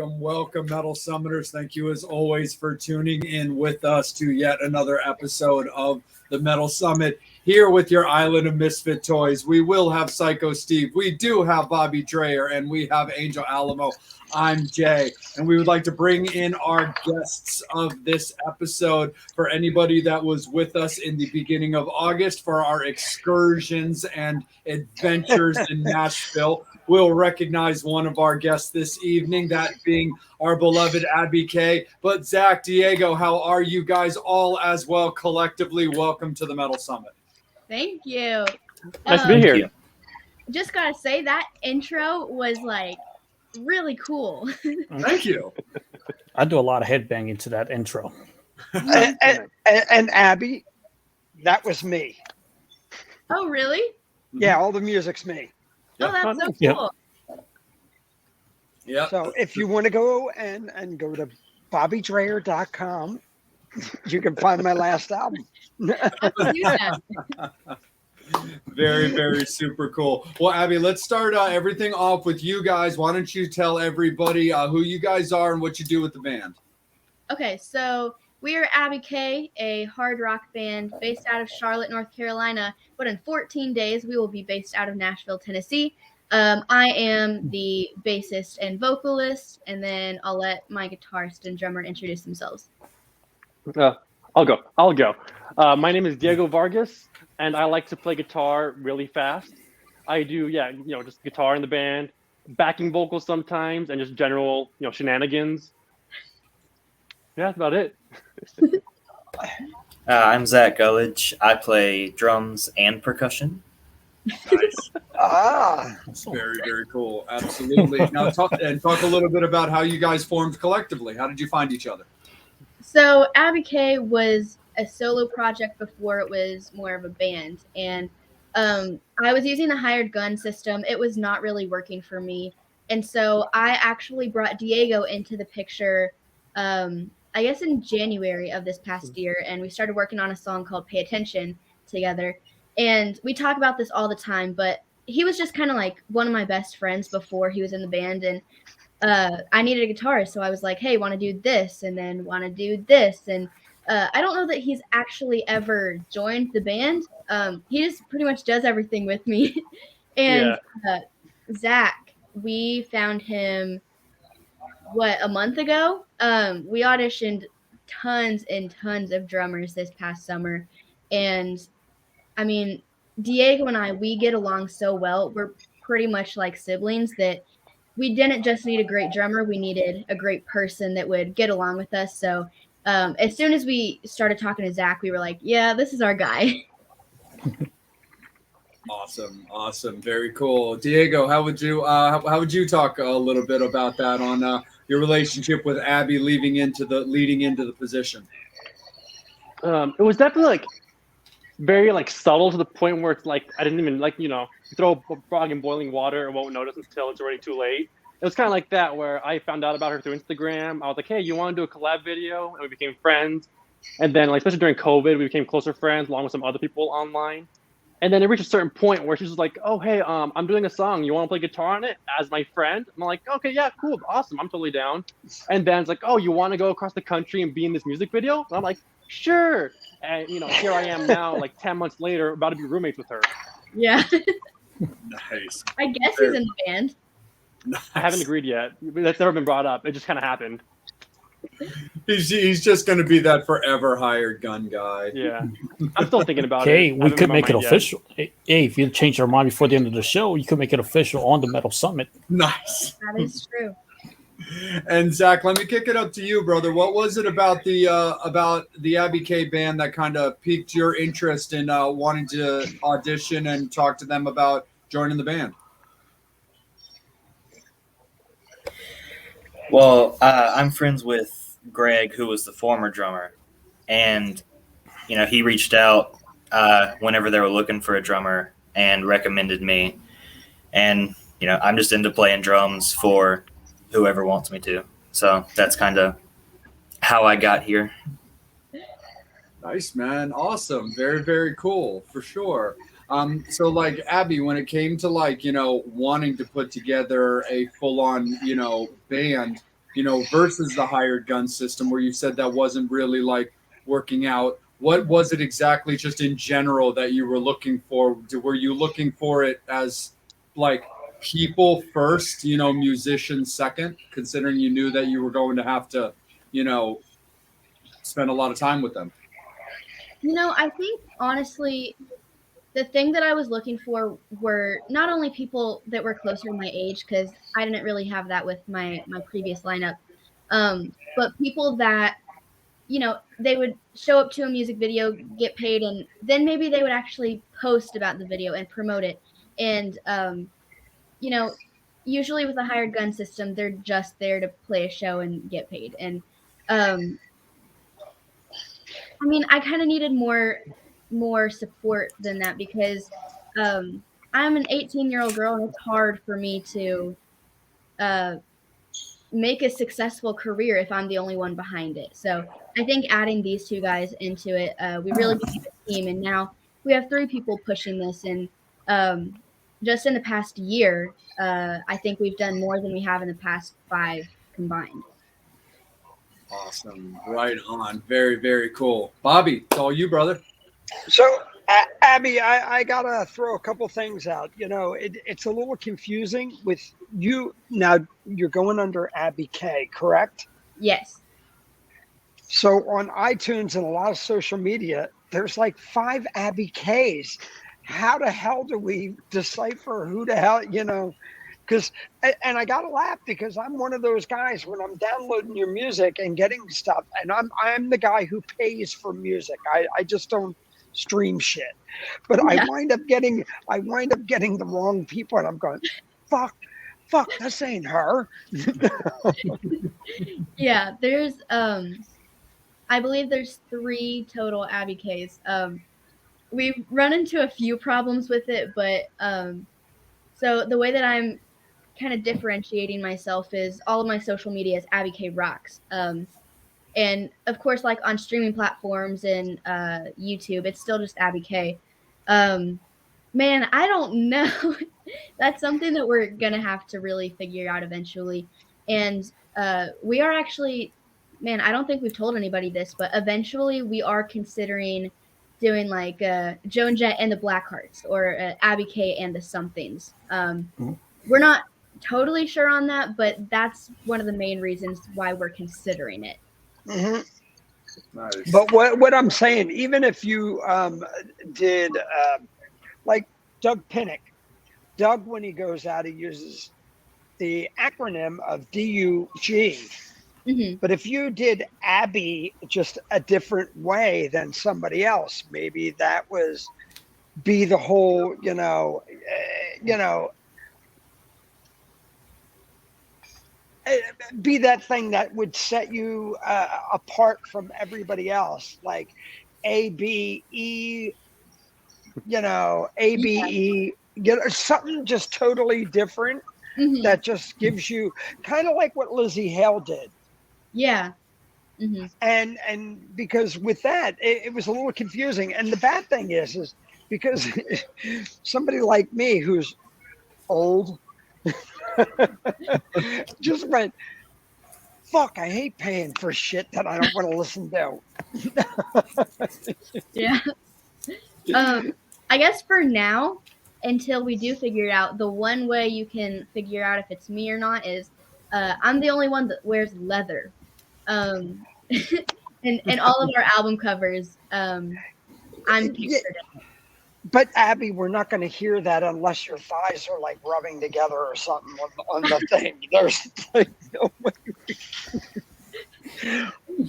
welcome, Metal Summoners. Thank you, as always, for tuning in with us to yet another episode of the Metal Summit. Here with your Island of Misfit Toys, we will have Psycho Steve, we do have Bobby Dreyer, and we have Angel Alamo. I'm Jay, and we would like to bring in our guests of this episode. For anybody that was with us in the beginning of August for our excursions and adventures in Nashville, we'll recognize one of our guests this evening, that being our beloved Abby K. But Zach, Diego, how are you guys all as well collectively? Welcome to the Metal Summit. Thank you. Nice to be here. Just gotta say that intro was like really cool. Thank you. I do a lot of headbanging to that intro. And Abby, that was me. Oh, really? Yeah, all the music's me. Oh, that's so Yep. cool. Yeah. So if you want to go and go to bobbydreyer.com, you can find my last album. Let's do that. Very, very super cool. Well, Abby, let's start everything off with you guys. Why don't you tell everybody who you guys are and what you do with the band? Okay, so we are Abby K, a hard rock band based out of Charlotte, North Carolina. But in 14 days, we will be based out of Nashville, Tennessee. I am the bassist and vocalist, and then I'll let my guitarist and drummer introduce themselves. I'll go. My name is Diego Vargas, and I like to play guitar really fast. I do, just guitar in the band, backing vocals sometimes, and just general, shenanigans. Yeah, that's about it. I'm Zach Gullidge. I play drums and percussion. Nice. Very, Very cool. Absolutely. Now talk a little bit about how you guys formed collectively. How did you find each other? So Abby K was a solo project before it was more of a band. And I was using the hired gun system. It was not really working for me. And so I actually brought Diego into the picture, I guess in January of this past year. And we started working on a song called Pay Attention together. And we talk about this all the time, but he was just kind of like one of my best friends before he was in the band. And I needed a guitarist, so I was like, hey, want to do this, and then want to do this. And I don't know that he's actually ever joined the band. He just pretty much does everything with me. And Zach, we found him, a month ago? We auditioned tons and tons of drummers this past summer. And, I mean, Diego and we get along so well. We're pretty much like siblings that we didn't just need a great drummer. We needed a great person that would get along with us. So as soon as we started talking to Zach, we were like, yeah, this is our guy. Awesome. Very cool. Diego, how would you talk a little bit about that on your relationship with Abby leading into the position? It was definitely very subtle to the point where it's I didn't even throw a frog in boiling water and won't notice until it's already too late. It was kind of like that where I found out about her through Instagram. I was like, hey, you want to do a collab video? And we became friends. And then especially during COVID, we became closer friends along with some other people online. And then it reached a certain point where she was like, oh, hey, I'm doing a song. You want to play guitar on it as my friend? And I'm like, okay, yeah, cool, awesome. I'm totally down. And then it's like, oh, you want to go across the country and be in this music video? And I'm like, sure. And, here I am now, 10 months later, about to be roommates with her. Yeah. Nice. I guess he's in the band. Nice. I haven't agreed yet. That's never been brought up. It just kind of happened. He's just going to be that forever hired gun guy. Yeah. I'm still thinking about it. Okay, we could make it yet. official. Hey, if you change your mind before the end of the show, you could make it official on the Metal Summit. Nice. That is true. And Zach, let me kick it up to you, brother. What was it about the Abby K band that kind of piqued your interest in wanting to audition and talk to them about joining the band? Well, I'm friends with Greg, who was the former drummer, and he reached out whenever they were looking for a drummer and recommended me. And I'm just into playing drums for whoever wants me to. So that's kind of how I got here. Nice, man. Awesome. Very, very cool, for sure. So Abby, when it came to wanting to put together a full-on, band, versus the hired gun system, where you said that wasn't really like working out. What was it exactly, just in general, that you were looking for? Were you looking for it as like people first, musicians second, considering you knew that you were going to have to, spend a lot of time with them? I think honestly, the thing that I was looking for were not only people that were closer to my age, because I didn't really have that with my previous lineup, but people that they would show up to a music video, get paid, and then maybe they would actually post about the video and promote it. And usually with a hired gun system, they're just there to play a show and get paid. And I kind of needed more support than that, because I'm an 18-year-old girl, and it's hard for me to make a successful career if I'm the only one behind it. So I think adding these two guys into it, we really became a team, and now we have 3 people pushing this. And just in the past year, I think we've done more than we have in the past 5 combined. Awesome. Right on. Very, very cool. Bobby, it's all you, brother. So, Abby, I got to throw a couple things out. It's a little confusing with you. Now, you're going under Abby K, correct? Yes. So on iTunes and a lot of social media, there's like 5 Abby Ks. How the hell do we decipher who the hell, because, and I got to laugh, because I'm one of those guys when I'm downloading your music and getting stuff, and I'm the guy who pays for music. I just don't stream shit, but yeah. I wind up getting the wrong people, and I'm going, fuck, this ain't her. Yeah, there's I believe there's 3 total Abby Ks. We've run into a few problems with it, but so the way that I'm kind of differentiating myself is all of my social media is Abby K Rocks. And of course, like on streaming platforms and YouTube, it's still just Abby K. Man, I don't know. That's something that we're going to have to really figure out eventually. And we are actually, man, I don't think we've told anybody this, but eventually we are considering doing like Joan Jett and the Blackhearts, or Abby K and the Somethings. We're not totally sure on that, but that's one of the main reasons why we're considering it. Mm-hmm. Nice. But what I'm saying, even if you did like Doug Pinnick, when he goes out, he uses the acronym of DUG. Mm-hmm. But if you did Abby just a different way than somebody else, maybe that was be the whole, be that thing that would set you apart from everybody else, like ABE, ABE, something just totally different. Mm-hmm. That just gives you kind of like what Lizzie Hale did. Yeah. Mm-hmm. And because with that, it was a little confusing. And the bad thing is because somebody like me who's old just went, fuck, I hate paying for shit that I don't want to listen to. Yeah. I guess for now, until we do figure it out, the one way you can figure out if it's me or not is I'm the only one that wears leather. And all of our album covers, I'm pictured in it. But Abby, we're not going to hear that unless your thighs are like rubbing together or something on the thing. There's like no way.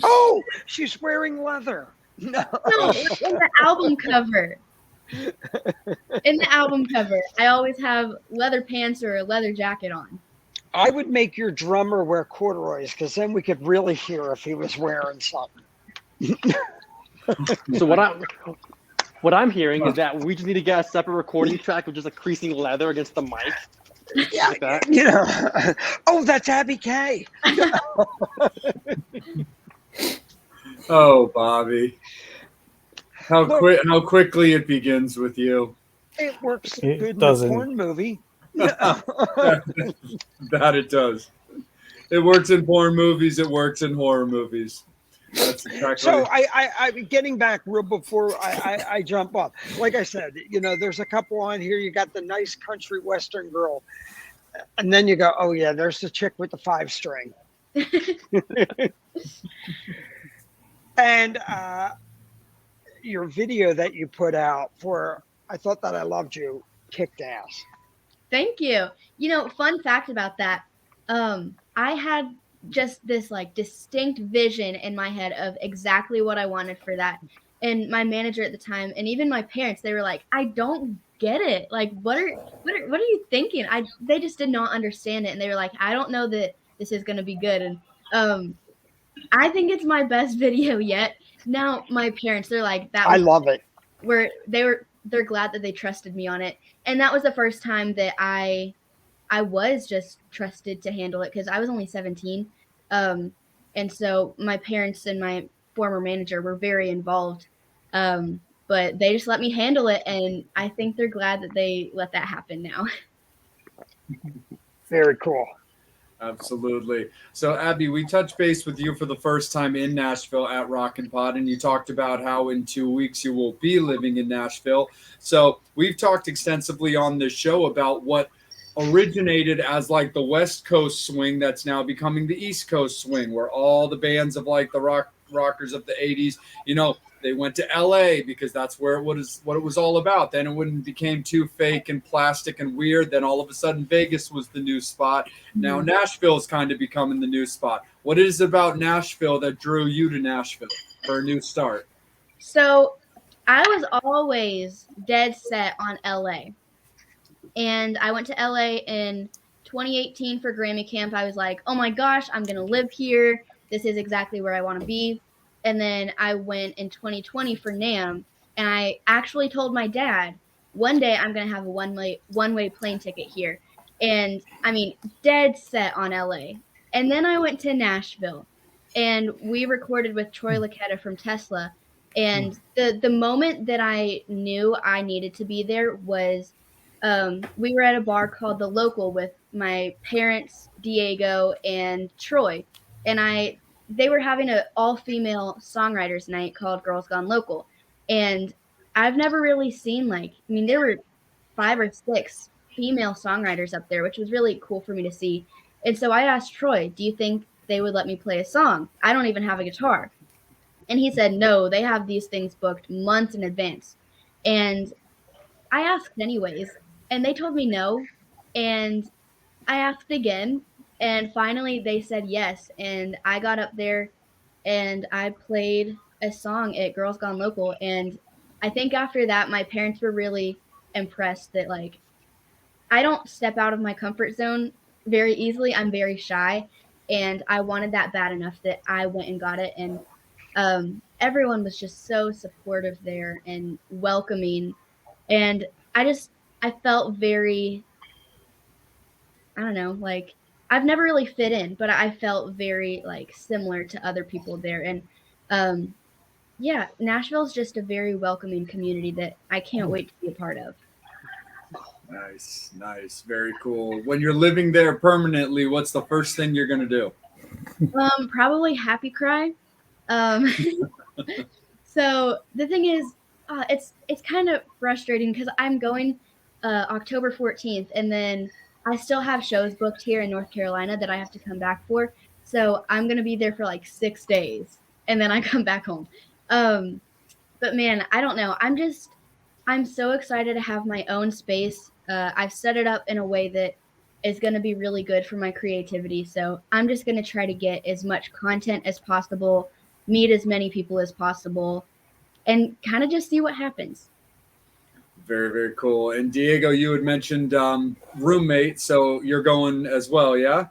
Oh, she's wearing leather. No, in the album cover. In the album cover, I always have leather pants or a leather jacket on. I would make your drummer wear corduroys, because then we could really hear if he was wearing something. So what I'm hearing is that we just need to get a separate recording track with just a creasing leather against the mic. Yeah, like that. Oh, that's Abby K. Oh, Bobby. How quickly it begins with you. It works good in a porn movie. That it does. It works in porn movies. It works in horror movies. That's exactly. So I getting back real before I jump off. Like I said, there's a couple on here. You got the nice country western girl, and then you go, oh yeah, there's the chick with the 5-string. And your video that you put out for I Thought That I Loved You kicked ass. Thank you. Fun fact about that. I had just this like distinct vision in my head of exactly what I wanted for that. And my manager at the time, and even my parents, they were like, I don't get it. Like, what are you thinking? They just did not understand it. And they were like, I don't know that this is going to be good. And I think it's my best video yet. Now my parents, they're like, I love it. They're glad that they trusted me on it. And that was the first time that I was just trusted to handle it because I was only 17. And so my parents and my former manager were very involved. But they just let me handle it. And I think they're glad that they let that happen now. Very cool. Absolutely. So, Abby, we touched base with you for the first time in Nashville at Rockin' Pod, and you talked about how in 2 weeks you will be living in Nashville. So we've talked extensively on this show about what originated as like the West Coast swing that's now becoming the East Coast swing, where all the bands of like the rockers of the 80s, they went to LA because that's where what it was all about. Then it became too fake and plastic and weird. Then all of a sudden Vegas was the new spot. Now Nashville's kind of becoming the new spot. What is it about Nashville that drew you to Nashville for a new start? So I was always dead set on LA. And I went to LA in 2018 for Grammy Camp. I was like, oh my gosh, I'm going to live here. This is exactly where I want to be. And then I went in 2020 for NAMM, and I actually told my dad, one day I'm going to have a one-way plane ticket here. And I mean, dead set on LA. And then I went to Nashville, and we recorded with Troy Laketta from Tesla. And the moment that I knew I needed to be there was we were at a bar called The Local with my parents, Diego, and Troy. And they were having an all-female songwriters night called Girls Gone Local. And I've never really seen there were 5 or 6 female songwriters up there, which was really cool for me to see. And so I asked Troy, do you think they would let me play a song? I don't even have a guitar. And he said, no, they have these things booked months in advance. And I asked anyways, and they told me no. And I asked again. And finally, they said yes, and I got up there, and I played a song at Girls Gone Local, and I think after that, my parents were really impressed that, I don't step out of my comfort zone very easily. I'm very shy, and I wanted that bad enough that I went and got it, and everyone was just so supportive there and welcoming, and I felt very, I don't know, I've never really fit in, but I felt very similar to other people there. And yeah, Nashville's just a very welcoming community that I can't wait to be a part of. Nice. Very cool. When you're living there permanently, what's the first thing you're going to do? Probably happy cry. So the thing is, it's kind of frustrating because I'm going October 14th, and then I still have shows booked here in North Carolina that I have to come back for. So I'm going to be there for 6 days, and then I come back home. But man, I don't know. I'm so excited to have my own space. I've set it up in a way that is going to be really good for my creativity. So I'm just going to try to get as much content as possible, meet as many people as possible, and kind of just see what happens. Very, very cool. And Diego, you had mentioned roommate, so you're going as well, yeah?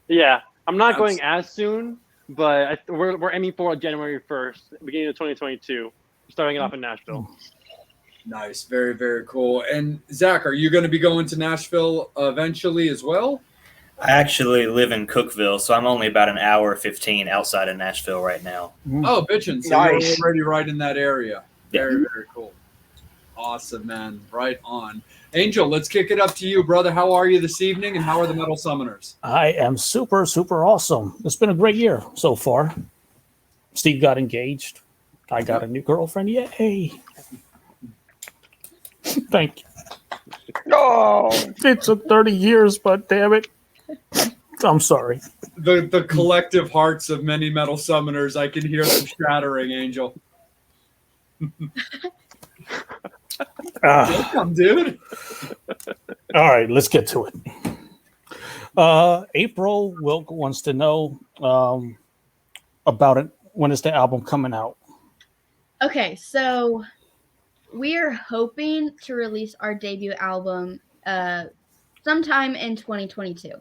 Yeah, I'm not going as soon, but we're aiming for January 1st, beginning of 2022, starting it off in Nashville. Nice. Very, very cool. And Zach, are you going to be going to Nashville eventually as well? I actually live in Cookville, so I'm only about an hour 15 outside of Nashville right now. Oh, bitchin'. So Nice. You're already right in that area. Very, very cool. Awesome, man. Right on. Angel, let's kick it up to you, brother. How are you this evening, and how are the Metal Summoners? I am super, super awesome. It's been a great year so far. Steve got engaged. I got a new girlfriend. Yay. Thank you. No. It took 30 years, but damn it. I'm sorry. The collective hearts of many Metal Summoners, I can hear them shattering, Angel. Welcome, dude. All right, let's get to it. April Wilk wants to know about it. When is the album coming out? Okay, so we are hoping to release our debut album sometime in 2022.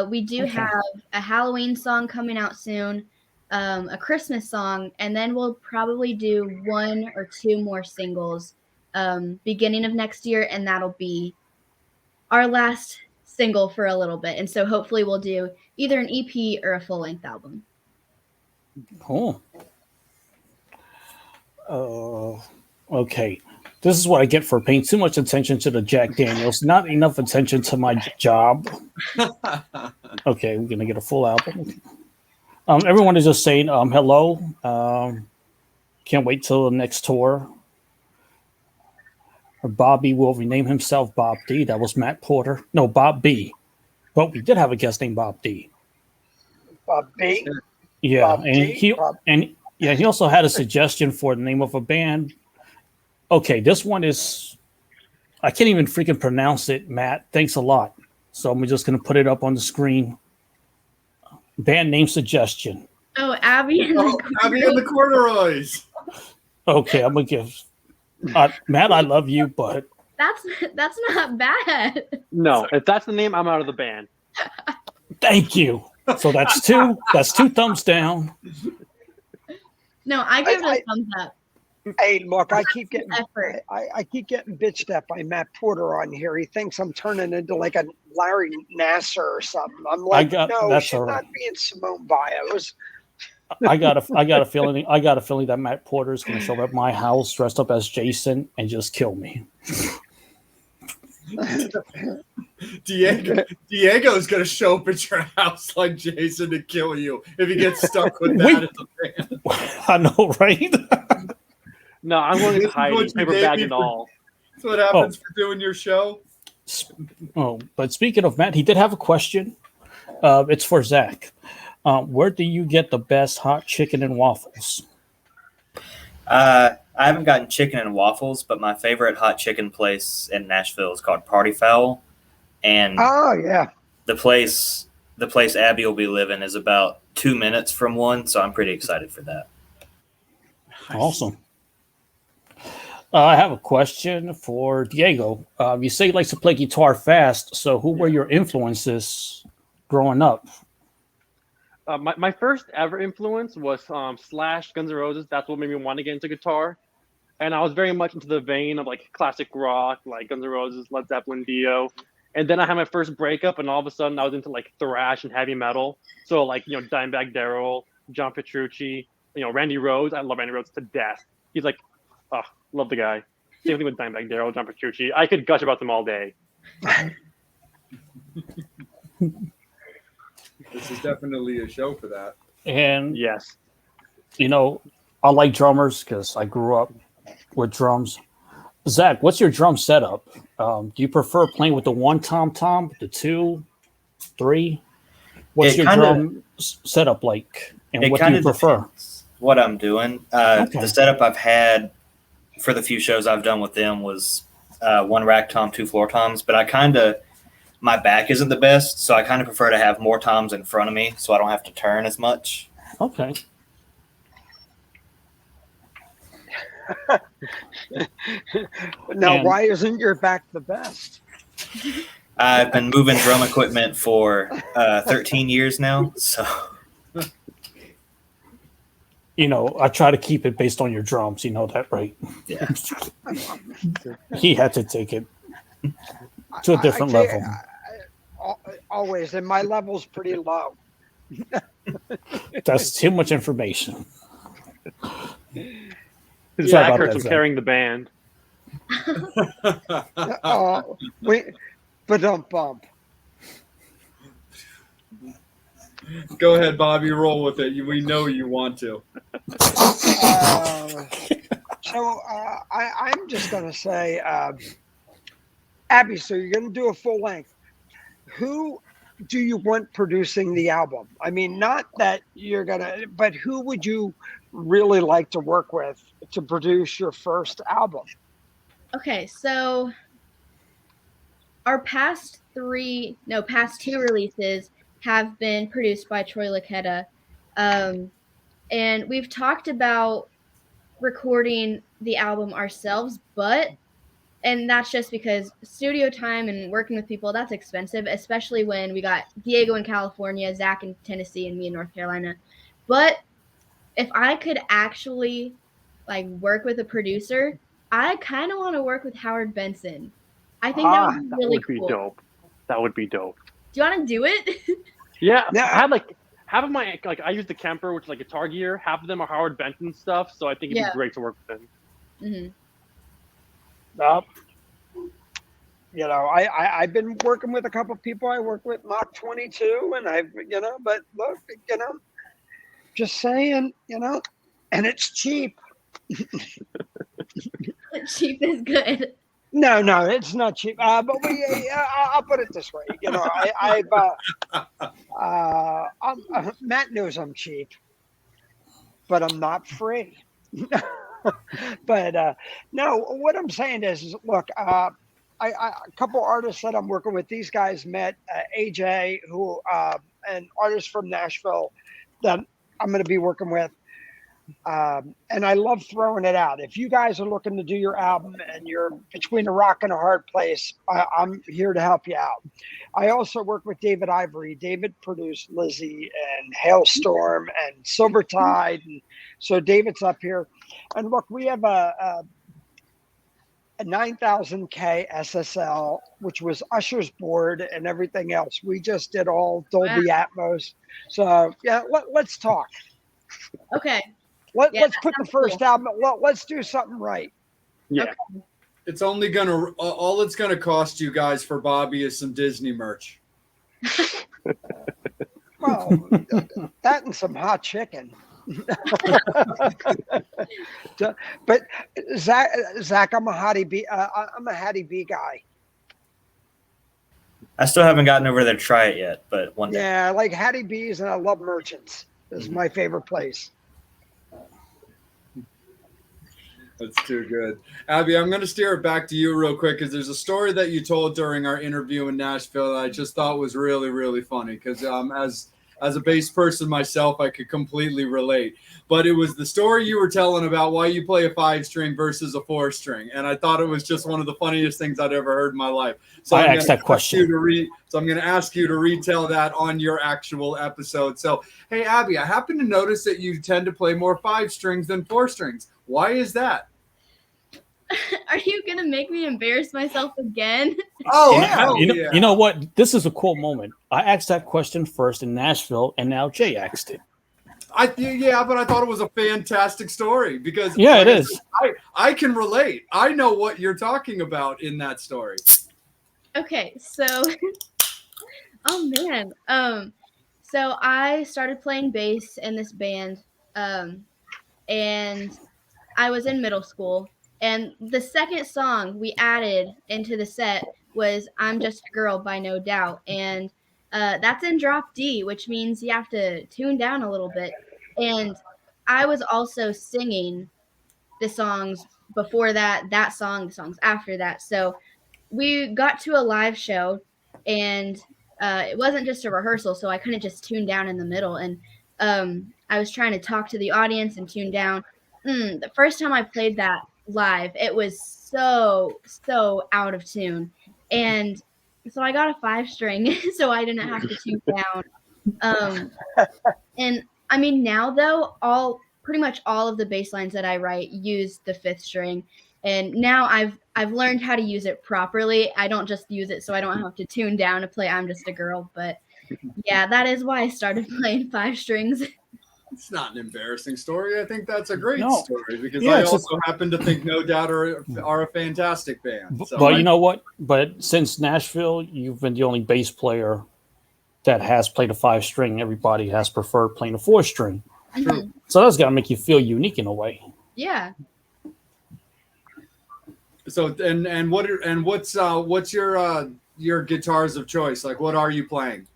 We do have a Halloween song coming out soon, a Christmas song, and then we'll probably do 1 or 2 more singles beginning of next year, and that'll be our last single for a little bit. And so hopefully we'll do either an EP or a full-length album. Cool. Okay. This is what I get for paying too much attention to the Jack Daniels, not enough attention to my job. Okay, we're gonna get a full album. Everyone is just saying hello. Can't wait till the next tour. Bobby will rename himself Bob D. That was Matt Porter. No, Bob B. But we did have a guest named Bob D. Bob B. Yeah, Bob and D? he also had a suggestion for the name of a band. Okay, this one is, I can't even freaking pronounce it, Matt. Thanks a lot. So I'm just going to put it up on the screen. Band name suggestion. Oh, Abby and Abby and the Corduroys. Okay, I'm going to give, Matt, I love you, but. That's not bad. No, if that's the name, I'm out of the band. Thank you. So that's two thumbs down. No, I give it a thumbs up. Hey, look, I keep getting Effort. I keep getting bitched at by Matt Porter on here. He thinks I'm turning into like a Larry Nasser or something. I'm like, no, that's she's all right. not being Simone Biles. I got a feeling that Matt Porter is going to show up at my house dressed up as Jason and just kill me. Diego's gonna show up at your house like Jason to kill you if he gets stuck with that at the band. I know, right? No, I'm going This to is hide what you paper gave bag me and for- all. That's what happens for doing your show. Oh, but speaking of Matt, he did have a question. It's for Zach. Where do you get the best hot chicken and waffles? I haven't gotten chicken and waffles, but my favorite hot chicken place in Nashville is called Party Fowl, and Oh yeah. the place Abby will be living is about 2 minutes from one, so I'm pretty excited for that. Awesome. I have a question for Diego. You say he likes to play guitar fast, so who were your influences growing up? My first ever influence was Slash, Guns N' Roses. That's what made me want to get into guitar. And I was very much into the vein of like classic rock, like Guns N' Roses, Led Zeppelin, Dio. And then I had my first breakup, and all of a sudden I was into like thrash and heavy metal. So like, Dimebag Darrell, John Petrucci, Randy Rhoads. I love Randy Rhoads to death. He's like, oh, love the guy. Same thing with Dimebag Darrell, John Petrucci. I could gush about them all day. This is definitely a show for that. And Yes. I like drummers because I grew up with drums. Zach, what's your drum setup? Do you prefer playing with the one tom-tom, the 2, 3? What's your drum setup like? And what do you prefer? What I'm doing. The setup I've had for the few shows I've done with them was 1 rack tom, 2 floor toms, but my back isn't the best, so I kind of prefer to have more toms in front of me so I don't have to turn as much. Okay. Now, why isn't your back the best? I've been moving drum equipment for 13 years now, so I try to keep it based on your drums. You know that, right? yeah. He had to take it to a different level. Always, and my level's pretty low. That's too much information. His Sorry back about hurts that, from Zach. carrying the band. Wait, but don't bump. Go ahead, Bobby. Roll with it. We know you want to. I'm just going to say, Abby, so you're going to do a full length. Who do you want producing the album? I mean, not that you're going to, but who would you really like to work with to produce your first album? Okay, so our past two releases have been produced by Troy Laketta. And we've talked about recording the album ourselves, and that's just because studio time and working with people, that's expensive, especially when we got Diego in California, Zach in Tennessee, and me in North Carolina. But if I could actually work with a producer, I kind of want to work with Howard Benson. I think that would be really cool. Dope. That would be dope. Do you want to do it? Yeah, I had half of my I use the Kemper, which is guitar gear. Half of them are Howard Benson stuff, so I think it'd be great to work with him. I've been working with a couple of people. I work with Mach 22, and but look, just saying, and it's cheap. Cheap is good. No, it's not cheap. But I'll put it this way. Matt knows I'm cheap, but I'm not free. But no, what I'm saying is look, a couple artists that I'm working with. These guys met AJ, who an artist from Nashville that I'm going to be working with. And I love throwing it out. If you guys are looking to do your album and you're between a rock and a hard place, I'm here to help you out. I also work with David Ivory. David produced Lizzie and Hailstorm and Silvertide. And so David's up here. And look, we have a 9000K SSL, which was Usher's board and everything else. We just did all Dolby Atmos. So yeah, let's talk. Okay. Let's put the first album. Let's do something right. Yeah. Okay. It's only all it's gonna cost you guys for Bobby is some Disney merch. Well, that and some hot chicken. But Zach, I'm a Hattie B. I'm a Hattie B guy. I still haven't gotten over there to try it yet, but one day. Yeah, I like Hattie B's, and I love Merchants. This is my favorite place. That's too good. Abby, I'm going to steer it back to you real quick because there's a story that you told during our interview in Nashville that I just thought was really, really funny because as a bass person myself, I could completely relate. But it was the story you were telling about why you play a 5-string versus a 4-string. And I thought it was just one of the funniest things I'd ever heard in my life. So I asked that question. So I'm going to ask you to retell that on your actual episode. So, hey, Abby, I happen to notice that you tend to play more 5-strings than 4-strings. Why is that? Are you gonna make me embarrass myself again? Oh, you know what? This is a cool moment. I asked that question first in Nashville, and now Jay asked it. But I thought it was a fantastic story because it is. I can relate. I know what you're talking about in that story. Okay, so oh man. So I started playing bass in this band, and I was in middle school. And the second song we added into the set was I'm Just a Girl by No Doubt. And that's in drop D, which means you have to tune down a little bit. And I was also singing the songs before that song, the songs after that. So we got to a live show, and it wasn't just a rehearsal, so I couldn't just tune down in the middle. And I was trying to talk to the audience and tune down. The first time I played that live, it was so out of tune, and so I got a 5-string so I didn't have to tune down. And I mean, now though, pretty much all of the bass lines that I write use the 5th string, and now I've learned how to use it properly. I don't just use it so I don't have to tune down to play I'm Just a Girl. But yeah, that is why I started playing 5 strings. It's not an embarrassing story. I think that's a great No. story because Yeah, I it's also happen to think No Doubt are a fantastic band. So But you know what? But since Nashville, you've been the only bass player that has played a 5-string. Everybody has preferred playing a 4-string. Mhm. So that's got to make you feel unique in a way. Yeah. So what's your guitars of choice? Like, what are you playing?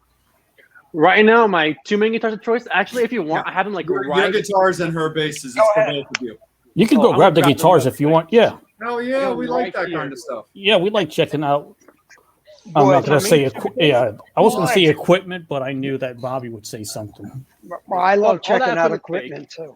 Right now, my two main guitars of choice. Actually, if you want, I have them like Your right. guitars and her basses. It's Go for ahead. both of you. You can Oh, go I'm grab the gonna grab them guitars real if you quick. want. Yeah. Oh yeah, we like Right that here. kind of stuff. Yeah, we like checking out. I'm Boy, not going to say I was going to say Boy. equipment, but I knew that Bobby would say something. Well, I love All that checking out equipment's fake. equipment too.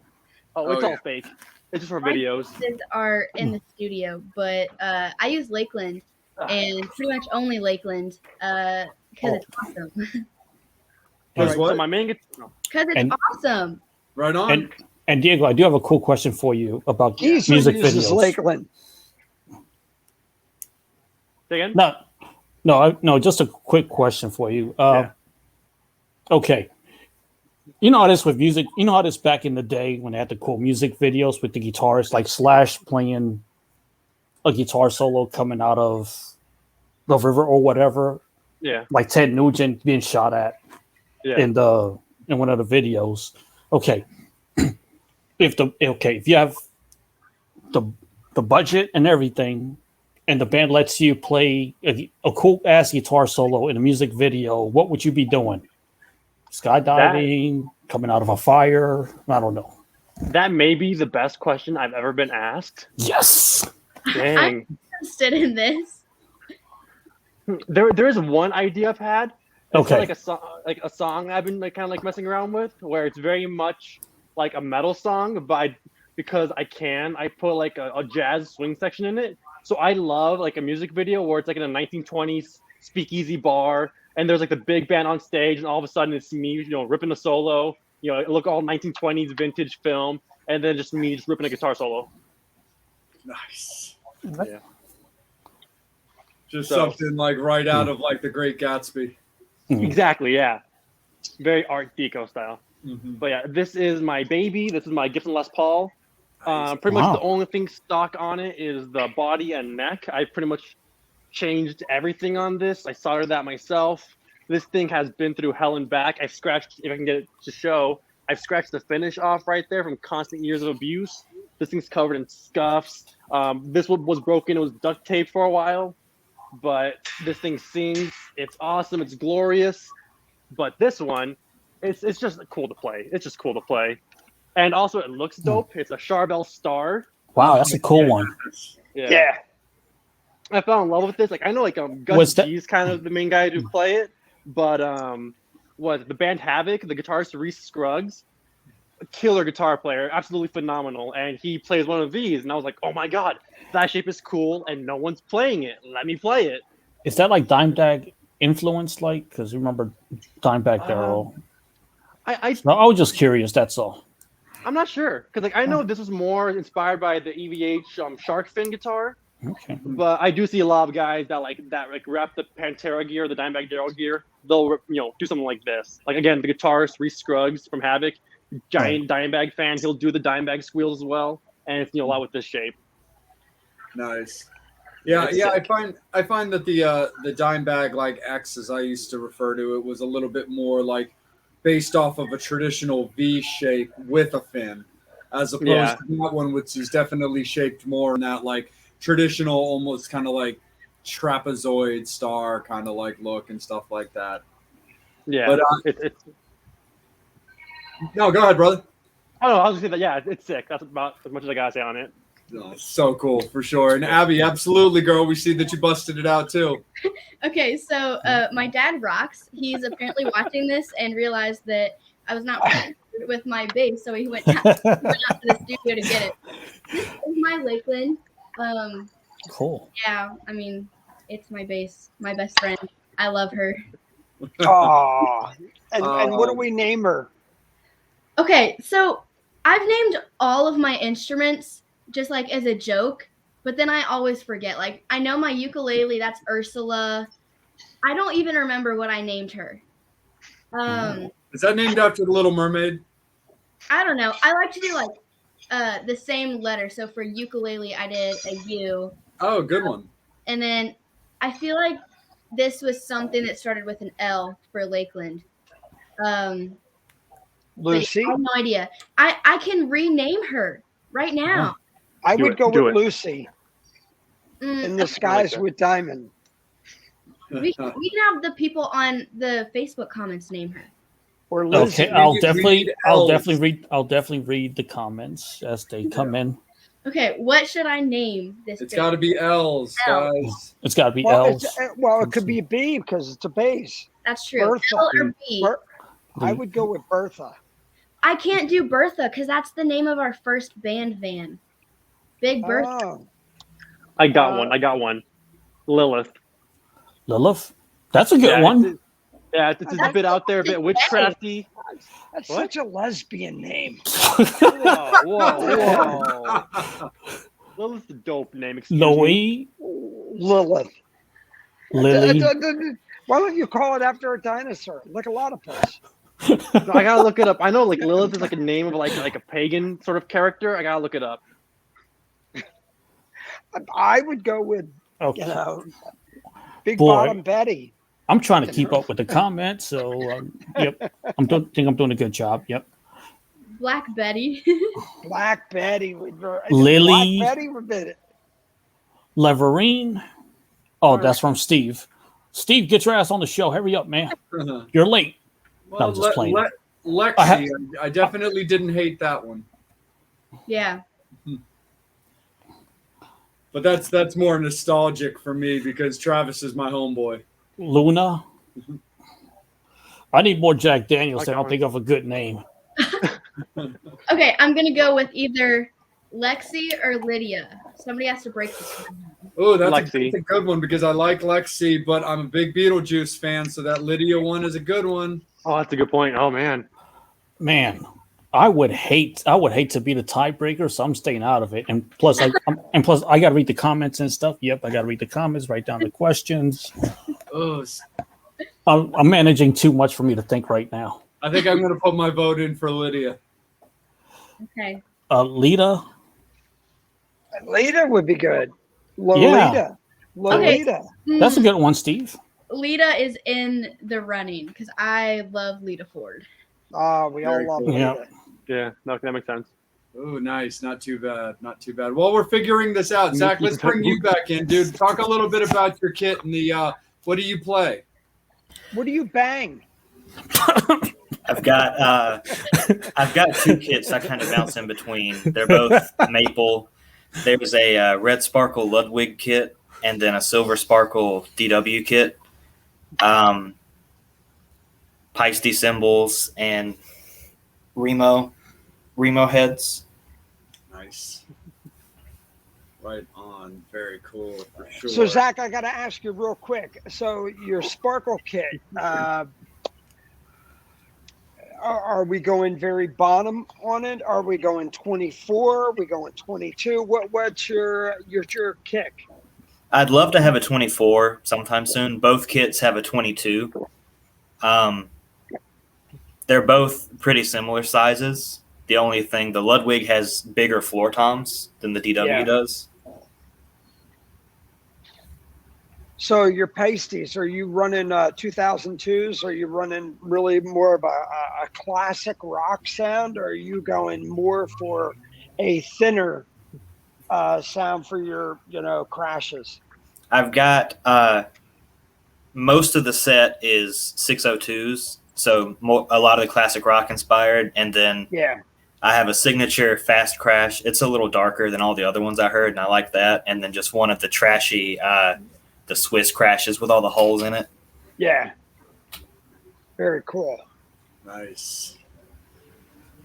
Oh, it's Oh, all yeah. fake. It's just for My videos. basses are in the studio, but I use Lakeland and pretty much only Lakeland because it's awesome. Because Alright, what? so my main guitar. Because it's And- awesome. Right on. And Diego, I do have a cool question for you about Geezer music uses videos. Lakeland. Say again? No, just a quick question for you. Yeah. Okay. You know how this with music, you know how this back in the day when they had the cool music videos with the guitarists, like Slash playing a guitar solo coming out of the river or whatever, Yeah. like Ted Nugent being shot at Yeah. in one of the videos. Okay. If you have the budget and everything, and the band lets you play a cool ass guitar solo in a music video, what would you be doing? Skydiving, coming out of a fire? I don't know. That may be the best question I've ever been asked. Yes. Dang. Interested in this. There is one idea I've had. It's Okay. like a song I've been like kind of like messing around with, where it's very much like a metal song, but because I put like a jazz swing section in it. So I love like a music video where it's like in a 1920s speakeasy bar, and there's like the big band on stage, and all of a sudden it's me, ripping a solo. It look all 1920s vintage film, and then just me just ripping a guitar solo. Nice. Yeah. Just So- something like right out of like The Great Gatsby. Exactly. Yeah. Very Art Deco style. Mhm. But yeah, this is my baby. This is my Gibson Les Paul. Nice. Pretty much Wow. the only thing stock on it is the body and neck. I pretty much changed everything on this. I soldered that myself. This thing has been through hell and back. I've scratched, if I can get it to show, I've scratched the finish off right there from constant years of abuse. This thing's covered in scuffs. This one was broken. It was duct taped for a while, but this thing sings. It's awesome. It's glorious. But this one, it's just cool to play. It's just cool to play. And also, it looks dope. It's a Charbel Star. Wow, that's a cool one. Yeah. I fell in love with this. Like I know, like Was Gus that- G's kind of the main guy to play it, but the band Havoc, the guitarist Reese Scruggs, a killer guitar player, absolutely phenomenal, and he plays one of these, and I was like, oh my god, that shape is cool, and no one's playing it. Let me play it. Is that like Dimebag influenced, like? Because remember Dimebag Darrell. I No, I was just curious. That's all. I'm not sure because like I know this was more inspired by the EVH shark fin guitar. Okay. But I do see a lot of guys that wrap the Pantera gear, the Dimebag Darrell gear. They'll do something like this. Like again, the guitarist Reese Scruggs from Havoc, giant Dimebag fan. He'll do the Dimebag squeals as well, and it's a lot with this shape. Nice. Yeah, It's yeah. sick. I find that the Dimebag like X, as I used to refer to it, was a little bit more like based off of a traditional V shape with a fin, as opposed Yeah. to that one, which is definitely shaped more in that like traditional, almost kind of like trapezoid star kind of like look and stuff like that. Yeah, But, it's. No, go ahead, brother. I don't know. I was just saying that. Yeah, it's sick. That's about as much as I gotta say on it. No, so cool for sure. And Abby, absolutely, girl. We see that you busted it out too. Okay, so my dad rocks. He's apparently watching this and realized that I was not prepared with my bass, so he went out to the studio to get it. This is my Lakeland. Cool. Yeah, I mean, it's my bass, my best friend. I love her. Oh, and what do we name her? Okay, so I've named all of my instruments just like as a joke, but then I always forget. Like I know my ukulele, that's Ursula. I don't even remember what I named her. Is that named after the Little Mermaid? I don't know. I like to do like the same letter. So for ukulele, I did a U, Oh, good one. and then I feel like this was something that started with an L for Lakeland. But Lucy. I have no idea. I can rename her right now. I Do would it, go do with it. Lucy in the Okay, skies that. with Diamond. we can have the people on the Facebook comments name her. Or Lizzie. Okay, We need I'll Ls. definitely read the comments as they come in. Okay, what should I name this? It's got to be L's, L. guys. It's got to be Well, L's. it could be a B because it's a bass. That's true. Bertha. L or B. I would go with Bertha. I can't do Bertha because that's the name of our first band van. Big Bertha. Oh, I got one. Lilith. Lilith. That's a good one. It's a bit out there, a bit witchcrafty. that's What? such a lesbian name. Whoa. Lilith's a dope name. Excuse me. Louis, Lily. Lily. Why don't you call it after a dinosaur, like a lot of places? I gotta look it up. I know like Lilith is like a name of like a pagan sort of character. I gotta look it up. I would go with, Okay. Big Boy. Bottom Betty. I'm trying to keep up with the comments, so yep. Think I'm doing a good job. Yep. Black Betty. Black Betty would. Lily. Black Betty would be it. Leverine. Oh, that's from Steve. Steve, get your ass on the show. Hurry up, man. You're late. Well, I'm just playing. Lexi, I definitely didn't hate that one. Yeah. But that's more nostalgic for me because Travis is my homeboy. Luna. I need more Jack Daniels. I Okay. don't think of a good name. Okay, I'm gonna go with either Lexi or Lydia. Somebody has to break this one. Oh, that's Lexi. a good one because I like Lexi, but I'm a big Beetlejuice fan, so that Lydia one is a good one. Oh, that's a good point. Oh man. Man, I would hate to be the tiebreaker, so I'm staying out of it. And plus, I got to read the comments and stuff. Yep, I got to read the comments, write down the questions. Oh, I'm managing too much for me to think right now. I think I'm going to put my vote in for Lydia. Okay. Lita. Lita would be good. Lolita. Lolita. That's a good one, Steve. Lita is in the running because I love Lita Ford. Oh, we all Very love cool. Lita. Yeah, no, that makes sense. Oh, nice. Not too bad. Not too bad. While we're figuring this out, Zach, let's bring you back in, dude. Talk a little bit about your kit and the what do you play? What do you bang? I've got two kits I kind of bounce in between. They're both maple. There's a red sparkle Ludwig kit and then a silver sparkle DW kit. Peisty cymbals and Remo heads. Nice. Right on. Very cool for sure. So, Zach, I got to ask you real quick. So, your Sparkle kit, are we going very bottom on it? Are we going 24? Are we going 22? What's your kick? I'd love to have a 24 sometime soon. Both kits have a 22. They're both pretty similar sizes. The only thing, the Ludwig has bigger floor toms than the DW does. So your pasties, are you running 2002s? Are you running really more of a classic rock sound? Or are you going more for a thinner sound for your, crashes? I've got most of the set is 602s, so a lot of the classic rock inspired, and then I have a signature fast crash. It's a little darker than all the other ones I heard, and I like that. And then just one of the trashy, the Swiss crashes with all the holes in it. Yeah. Very cool. Nice.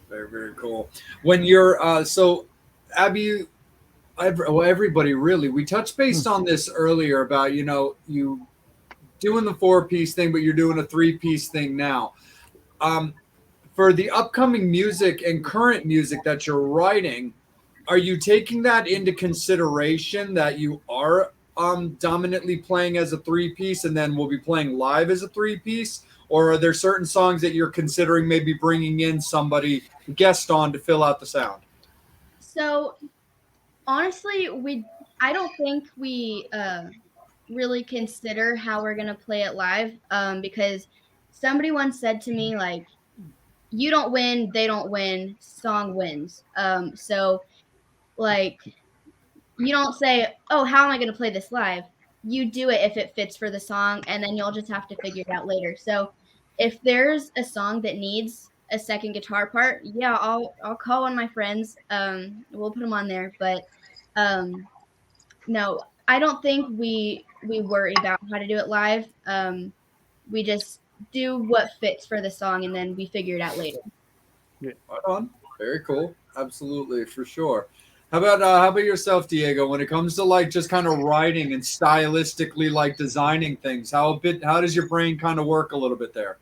Very, very cool. When you're so Abby, everybody really, we touched base on this earlier about, you doing the 4-piece thing, but you're doing a 3-piece thing now. For the upcoming music and current music that you're writing, are you taking that into consideration that you are dominantly playing as a three-piece and then will be playing live as a three-piece? Or are there certain songs that you're considering maybe bringing in somebody guest on to fill out the sound? So honestly, I don't think we really consider how we're gonna play it live, because somebody once said to me, like, you don't win, they don't win, song wins. So like, you don't say, oh, how am I gonna play this live? You do it if it fits for the song, and then you'll just have to figure it out later. So if there's a song that needs a second guitar part, yeah, I'll call one of my friends. We'll put them on there. But no, I don't think we worry about how to do it live. We just do what fits for the song, and then we figure it out later. Right on. Very cool. Absolutely, for sure. How about yourself, Diego? When it comes to like just kind of writing and stylistically like designing things, how does your brain kind of work a little bit there?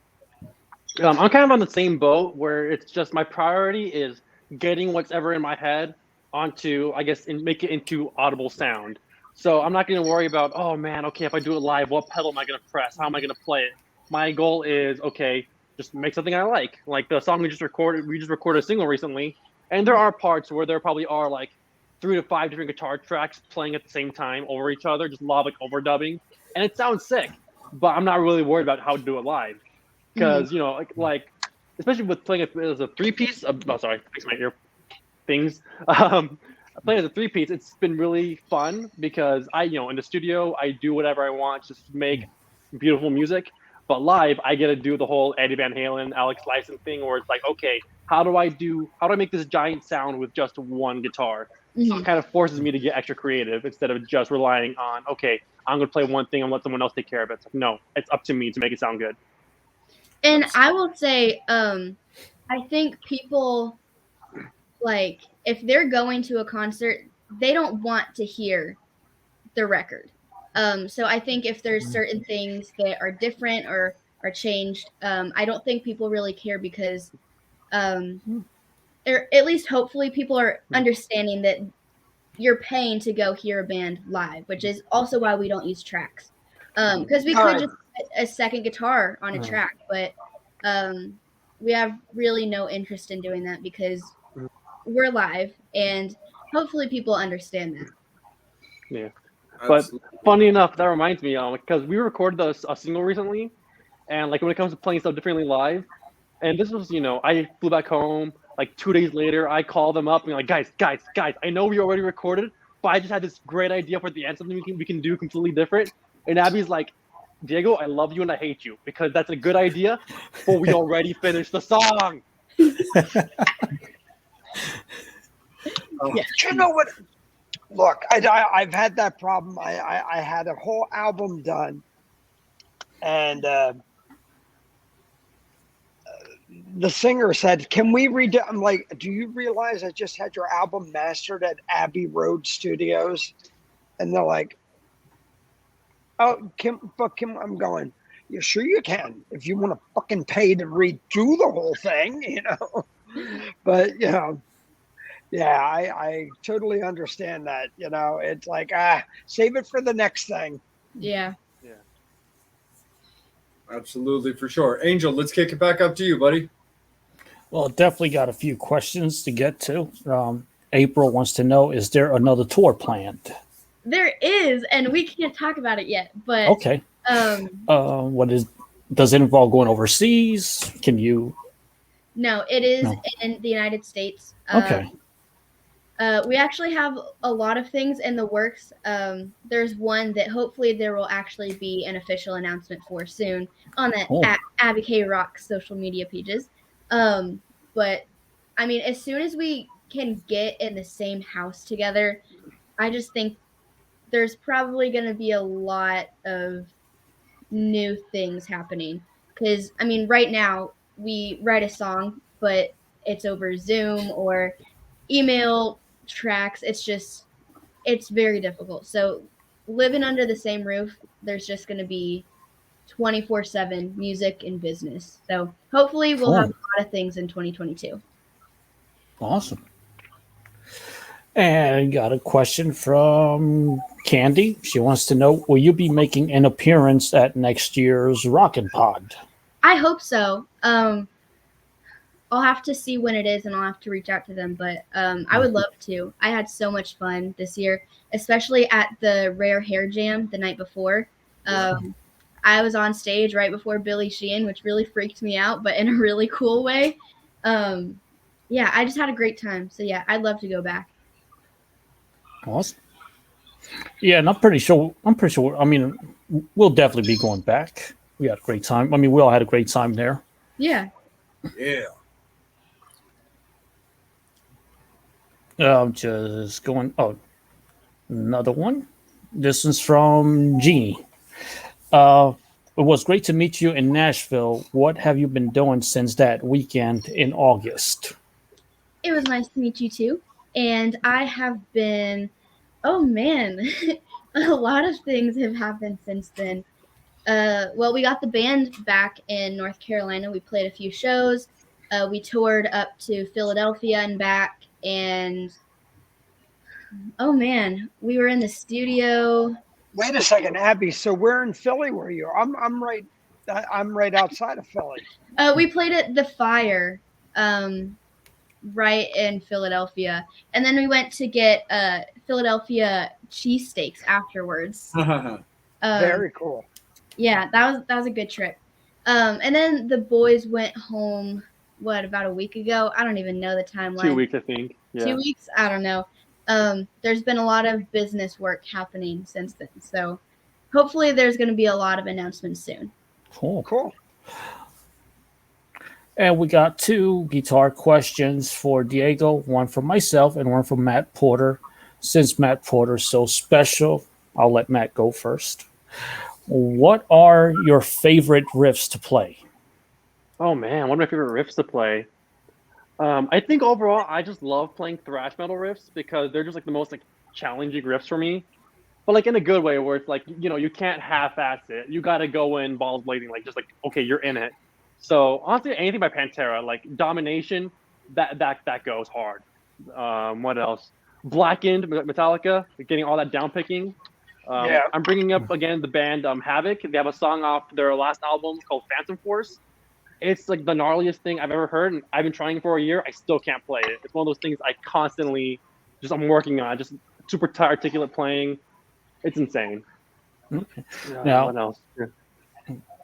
I'm kind of on the same boat where it's just my priority is getting what's ever in my head onto, I guess, and make it into audible sound. So I'm not going to worry about, oh man, okay, if I do it live, what pedal am I going to press? How am I going to play it? My goal is, okay, just make something I like. Like the song we just recorded a single recently, and there are parts where there probably are like 3 to 5 different guitar tracks playing at the same time over each other, just live like overdubbing, and it sounds sick. But I'm not really worried about how to do it live. Because like especially with playing as a three-piece. Sorry, fix my ear things. Playing as a three-piece, it's been really fun because in the studio I do whatever I want, just make beautiful music. But live, I get to do the whole Eddie Van Halen, Alex Lifeson thing, where it's like, okay, how do I make this giant sound with just one guitar? So it kind of forces me to get extra creative instead of just relying on, okay, I'm gonna play one thing and let someone else take care of it. It's like, no, it's up to me to make it sound good. And I will say, I think people, like, if they're going to a concert, they don't want to hear the record. So I think if there's certain things that are different or are changed, I don't think people really care because, or at least hopefully people are understanding that you're paying to go hear a band live, which is also why we don't use tracks. Because we could just put a second guitar on a track, but we have really no interest in doing that because we're live, and hopefully people understand that. Yeah. Absolutely. But funny enough, that reminds me, because we recorded a single recently, and like when it comes to playing stuff differently live, and this was, I flew back home, like 2 days later, I called them up and like, guys, I know we already recorded, but I just had this great idea for the end, something we can do completely different. And Abby's like, Diego, I love you and I hate you because that's a good idea, but we already finished the song. Yeah. You know what? Look, I've had that problem. I had a whole album done, and the singer said, "Can we redo?" I'm like, "Do you realize I just had your album mastered at Abbey Road Studios?" And they're like, "Oh, Kim, I'm going. Yeah, sure you can if you want to fucking pay to redo the whole thing, But yeah, I totally understand that. It's like save it for the next thing. Yeah. Absolutely, for sure. Angel, let's kick it back up to you, buddy. Well, definitely got a few questions to get to. April wants to know, is there another tour planned? There is, and we can't talk about it yet, but Okay. Does it involve going overseas? Can you? No, it is in the United States. Okay. We actually have a lot of things in the works. There's one that hopefully there will actually be an official announcement for soon on the Abby K Rock social media pages. But I mean, as soon as we can get in the same house together, I just think there's probably going to be a lot of new things happening. Because, I mean, right now we write a song, but it's over Zoom or email tracks. It's very difficult. So living under the same roof, there's just going to be 24/7 music and business. So hopefully we'll have a lot of things in 2022. Awesome. And got a question from Candy. She wants to know, will you be making an appearance at next year's Rockin' Pod? I hope so. I'll have to see when it is, and I'll have to reach out to them. But I would love to. I had so much fun this year, especially at the Rare Hair Jam the night before. I was on stage right before Billy Sheehan, which really freaked me out, but in a really cool way. Yeah, I just had a great time. So yeah, I'd love to go back. Awesome. Yeah, and I'm pretty sure. I mean, we'll definitely be going back. We had a great time. I mean, we all had a great time there. Yeah. Yeah. Just going. Oh, another one. This is from Jeannie. It was great to meet you in Nashville. What have you been doing since that weekend in August? It was nice to meet you too. And I have been, oh man, a lot of things have happened since then. Well, we got the band back in North Carolina. We played a few shows. We toured up to Philadelphia and back. And oh man, we were in the studio. Wait a second, Abby. So where in Philly were you? I'm right outside of Philly. We played at the Fire, right in Philadelphia, and then we went to get Philadelphia cheesesteaks afterwards. Very cool. Yeah, that was a good trip. And then the boys went home. What, about a week ago? I don't even know the timeline. 2 weeks, I think. Yeah. 2 weeks? I don't know. There's been a lot of business work happening since then, so hopefully there's going to be a lot of announcements soon. Cool. And we got 2 guitar questions for Diego, one from myself and one from Matt Porter. Since Matt Porter's so special, I'll let Matt go first. What are your favorite riffs to play? Oh man, one of my favorite riffs to play. I think overall, I just love playing thrash metal riffs because they're just like the most like challenging riffs for me, but like in a good way where it's like, you know, you can't half-ass it. You got to go in balls blazing, like just like, okay, you're in it. So honestly, anything by Pantera, like Domination, that goes hard. What else? Blackened, Metallica, getting all that down picking. Yeah. I'm bringing up again the band Havoc. They have a song off their last album called Phantom Force. It's like the gnarliest thing I've ever heard, and I've been trying for a year. I still can't play it. It's one of those things I constantly I'm working on, just super articulate playing. It's insane. Okay. What else? Yeah.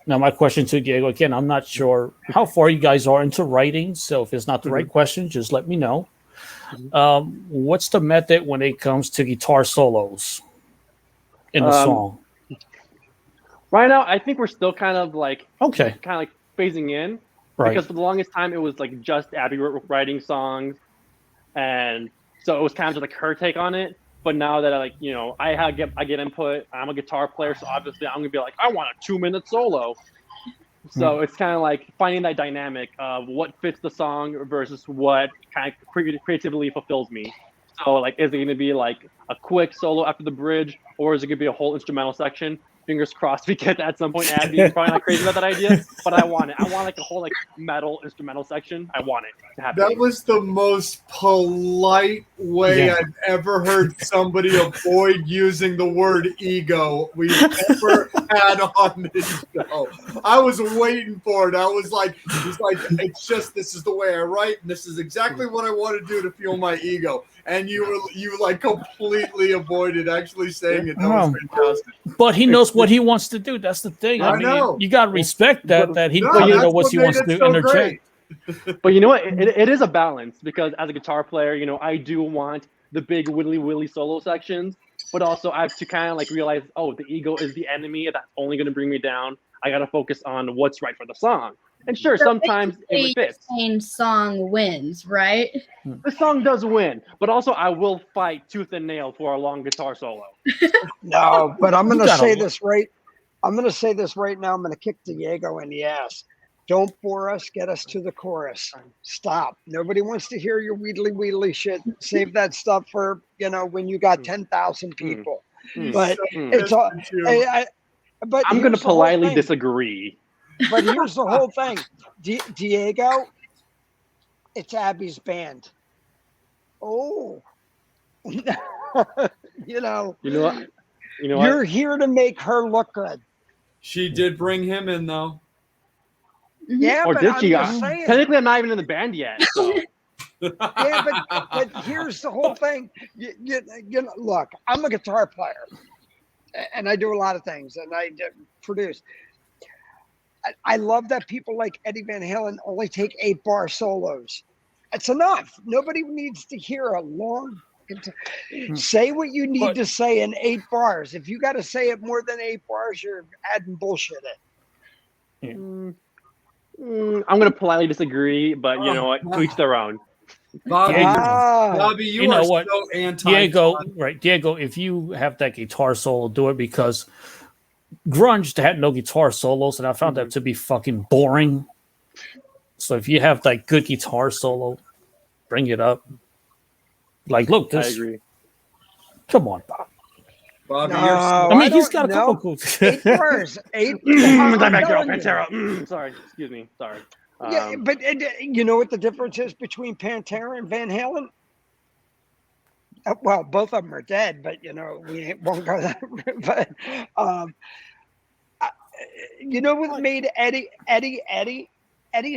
Now, my question to Diego, again, I'm not sure how far you guys are into writing, so if it's not the right question, just let me know. What's the method when it comes to guitar solos in a song? Right now, I think we're still kind of like phasing in, right? Because for the longest time, it was like just Abby writing songs, and so it was kind of just like her take on it. But now that I get input, I'm a guitar player, so obviously I'm gonna be like, I want a 2-minute solo. So it's kind of like finding that dynamic of what fits the song versus what kind of creatively fulfills me. So like, is it gonna be like a quick solo after the bridge, or is it gonna be a whole instrumental section? Fingers crossed we get that at some point. Abby's probably not crazy about that idea, but I want it. I want like a whole like metal instrumental section. I want it to happen. That was the most polite way I've ever heard somebody avoid using the word ego we've ever had on this show. I was waiting for it. I was like, it's just, this is the way I write, and this is exactly what I want to do to fuel my ego. And you like completely avoided actually saying it. That was fantastic. But he knows what he wants to do. That's the thing. I mean, know. You got to respect that he knows what he wants to do interject. But you know what? It is a balance, because as a guitar player, I do want the big willy solo sections, but also I have to kind of like realize, the ego is the enemy. That's only going to bring me down. I got to focus on what's right for the song. And sure, so sometimes it fits. Same song wins, right? The song does win, but also I will fight tooth and nail for a long guitar solo. No, but I'm going to say this right. I'm going to say this right now. I'm going to kick Diego in the ass. Don't bore us. Get us to the chorus. Stop. Nobody wants to hear your wheedly shit. Save that stuff for when you got 10,000 people. But it's all. But I'm going to politely disagree. But here's the whole thing, Diego. It's Abby's band. Oh, You know, You know what? You know you're what? here to make her look good. She did bring him in though. Mhm. Yeah, Or but did I'm she? just saying. Technically, I'm not even in the band yet. So. Yeah, but here's the whole thing. You know, look, I'm a guitar player, and I do a lot of things, and I produce. I love that people like Eddie Van Halen only take 8-bar solos. It's enough. Nobody needs to hear a long. Say what you need to say in 8 bars. If you got to say it more than 8 bars, you're adding bullshit in. I'm gonna politely disagree, but you know what? To each their own. Bobby, Ah, Bobby, you, You know are what? so anti. Diego, if you have that guitar solo, do it, because grunge had no guitar solos, and I found that to be fucking boring. So if you have like good guitar solo, bring it up. Like, look, I this. agree. Come on, Bob. Bobby, no, you're I mean, he's got a couple no. cool. 8 bars. 8. Dimebag Darrell, telling you. Pantera. Sorry, excuse me. Sorry. Yeah, but you know what the difference is between Pantera and Van Halen? Well, both of them are dead, but you know we won't go that. But you know what made Eddie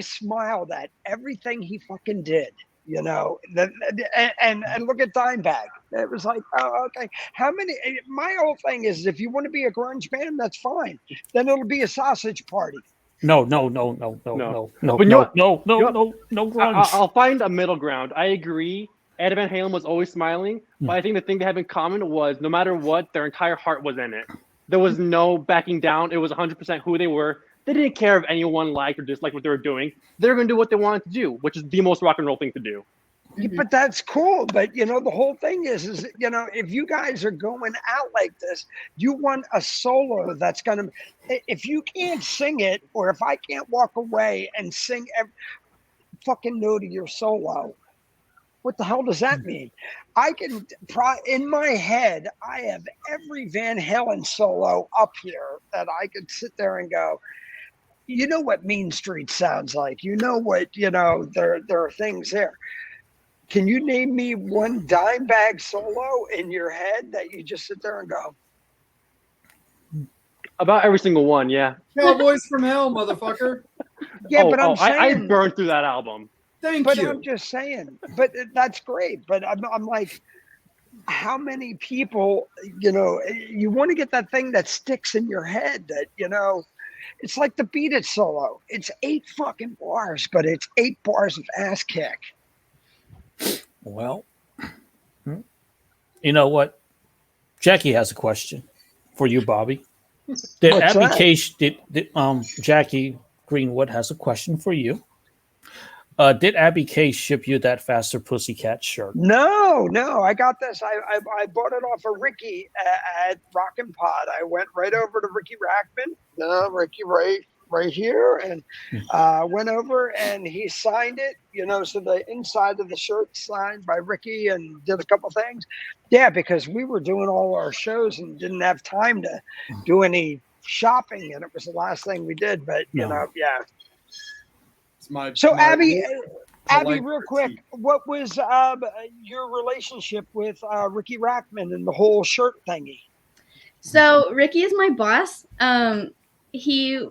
smiled at everything he fucking did. You know, and look at Dimebag. It was like, oh, okay. How many? My whole thing is, if you want to be a grunge band, that's fine. Then it'll be a sausage party. No, But you know what? no grunge. I'll find a middle ground. I agree. Eddie Van Halen was always smiling, but I think the thing they have in common was no matter what, their entire heart was in it. There was no backing down. It was 100% who they were. They didn't care if anyone liked or disliked what they were doing. They were going to do what they wanted to do, which is the most rock and roll thing to do. Yeah, but that's cool. But you know, the whole thing is you know, if you guys are going out like this, you want a solo that's gonna. If you can't sing it, or if I can't walk away and sing every fucking note of your solo, what the hell does that mean? I can in my head, I have every Van Halen solo up here that I could sit there and go. You know what Mean Street sounds like. You know what, you know, there are things there. Can you name me one Dimebag solo in your head that you just sit there and go? About every single one, yeah. Cowboys from Hell, motherfucker. Yeah, but I'm saying I burned through that album. Thank you. I'm just saying. But that's great. But I'm like, how many people, you know, you want to get that thing that sticks in your head that, you know, it's like the Beat It solo. It's 8 fucking bars, but it's 8 bars of ass kick. Well, you know what? Jackie has a question for you, Bobby. Did What's Abby that? Case, Jackie Greenwood has a question for you. Did Abby Case ship you that Faster Pussycat shirt? No, I got this. I bought it off of Ricky at Rockin' Pod. I went right over to Ricky Rackman. Ricky right here, and went over and he signed it. You know, so the inside of the shirt signed by Ricky and did a couple things. Yeah, because we were doing all our shows and didn't have time to do any shopping, and it was the last thing we did. But you know, yeah. So Abby, real quick, what was your relationship with Ricky Rackman and the whole shirt thingy? So Ricky is my boss. He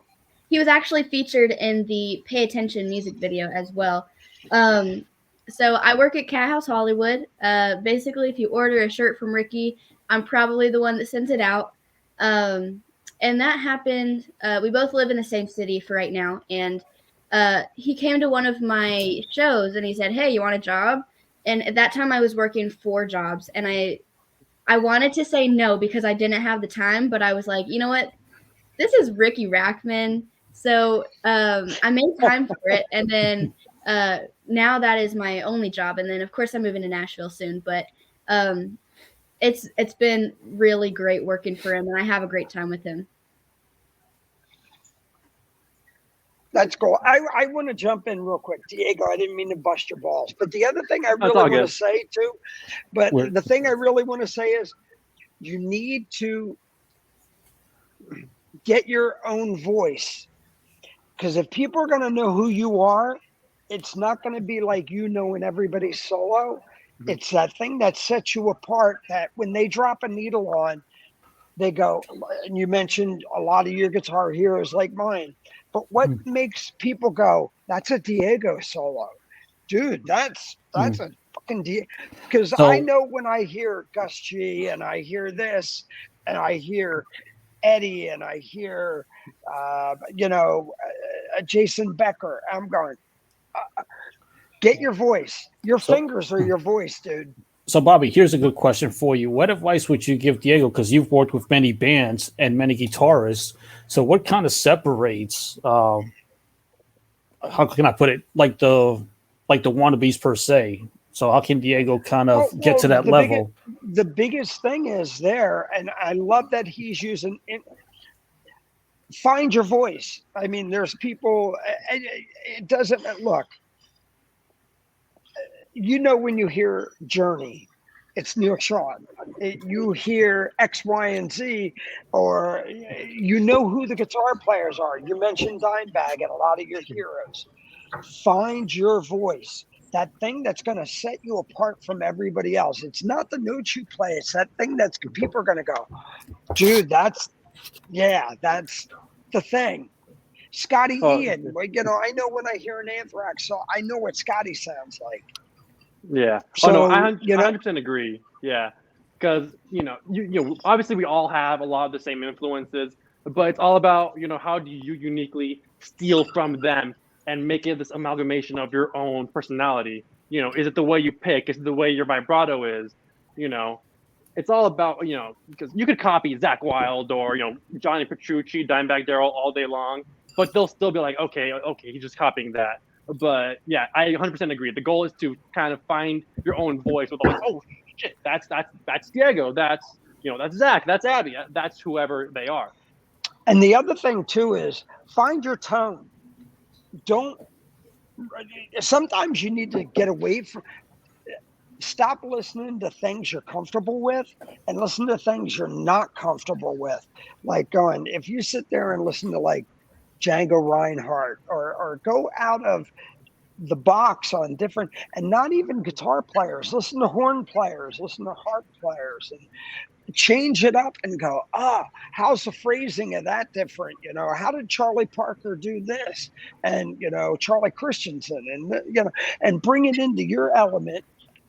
was actually featured in the Pay Attention music video as well. So I work at Cat House Hollywood. Basically, if you order a shirt from Ricky, I'm probably the one that sends it out. And that happened. We both live in the same city for right now, and he came to one of my shows and he said, "Hey, you want a job?" And at that time, I was working 4 jobs, and I wanted to say no because I didn't have the time, but I was like, you know what? This is Ricky Rackman. So I made time for it. And then now that is my only job. And then, of course, I'm moving to Nashville soon. But it's been really great working for him, and I have a great time with him. That's cool. I want to jump in real quick, Diego. I didn't mean to bust your balls, but the other thing I really want to say too, the thing I really want to say is you need to get your own voice, because if people are going to know who you are, it's not going to be like you knowing everybody's solo. It's that thing that sets you apart, that when they drop a needle on, they go, and you mentioned a lot of your guitar heroes like mine, but what makes people go, that's a Diego solo? Dude, that's a fucking Diego. Because I know when I hear Gus G and I hear this and I hear Eddie and I hear, Jason Becker, I'm going, get your voice. Your fingers are your voice, dude. So, Bobby, here's a good question for you. What advice would you give Diego? Because you've worked with many bands and many guitarists. So, what kind of separates? How can I put it? Like the wannabes per se. So, how can Diego kind of get to that level? The biggest thing is there, and I love that he's using it. Find your voice. I mean, there's people. It doesn't look. When you hear Journey, it's Neil Sean. You hear X, Y, and Z, or you know who the guitar players are. You mentioned Dimebag and a lot of your heroes. Find your voice. That thing that's going to set you apart from everybody else. It's not the notes you play. It's that thing that's people are going to go, dude, that's the thing. Scotty Ian, I know when I hear an Anthrax song, I know what Scotty sounds like. Yeah. So, I 100% agree. Yeah. Because, obviously we all have a lot of the same influences, but it's all about, how do you uniquely steal from them and make it this amalgamation of your own personality? Is it the way you pick? Is it the way your vibrato is? It's all about, because you could copy Zach Wilde or, Johnny Petrucci, Dimebag Darrell all day long, but they'll still be like, okay, he's just copying that. But yeah, I 100% agree. The goal is to kind of find your own voice with like, oh shit, that's Diego, that's that's Zach, that's Abby, that's whoever they are. And the other thing too is find your tone. Sometimes you need to get away from. Stop listening to things you're comfortable with and listen to things you're not comfortable with. Like if you sit there and listen to like Django Reinhardt or go out of the box on different, and not even guitar players, listen to horn players, listen to harp players, and change it up and go, how's the phrasing of that different? How did Charlie Parker do this? And, Charlie Christensen and bring it into your element.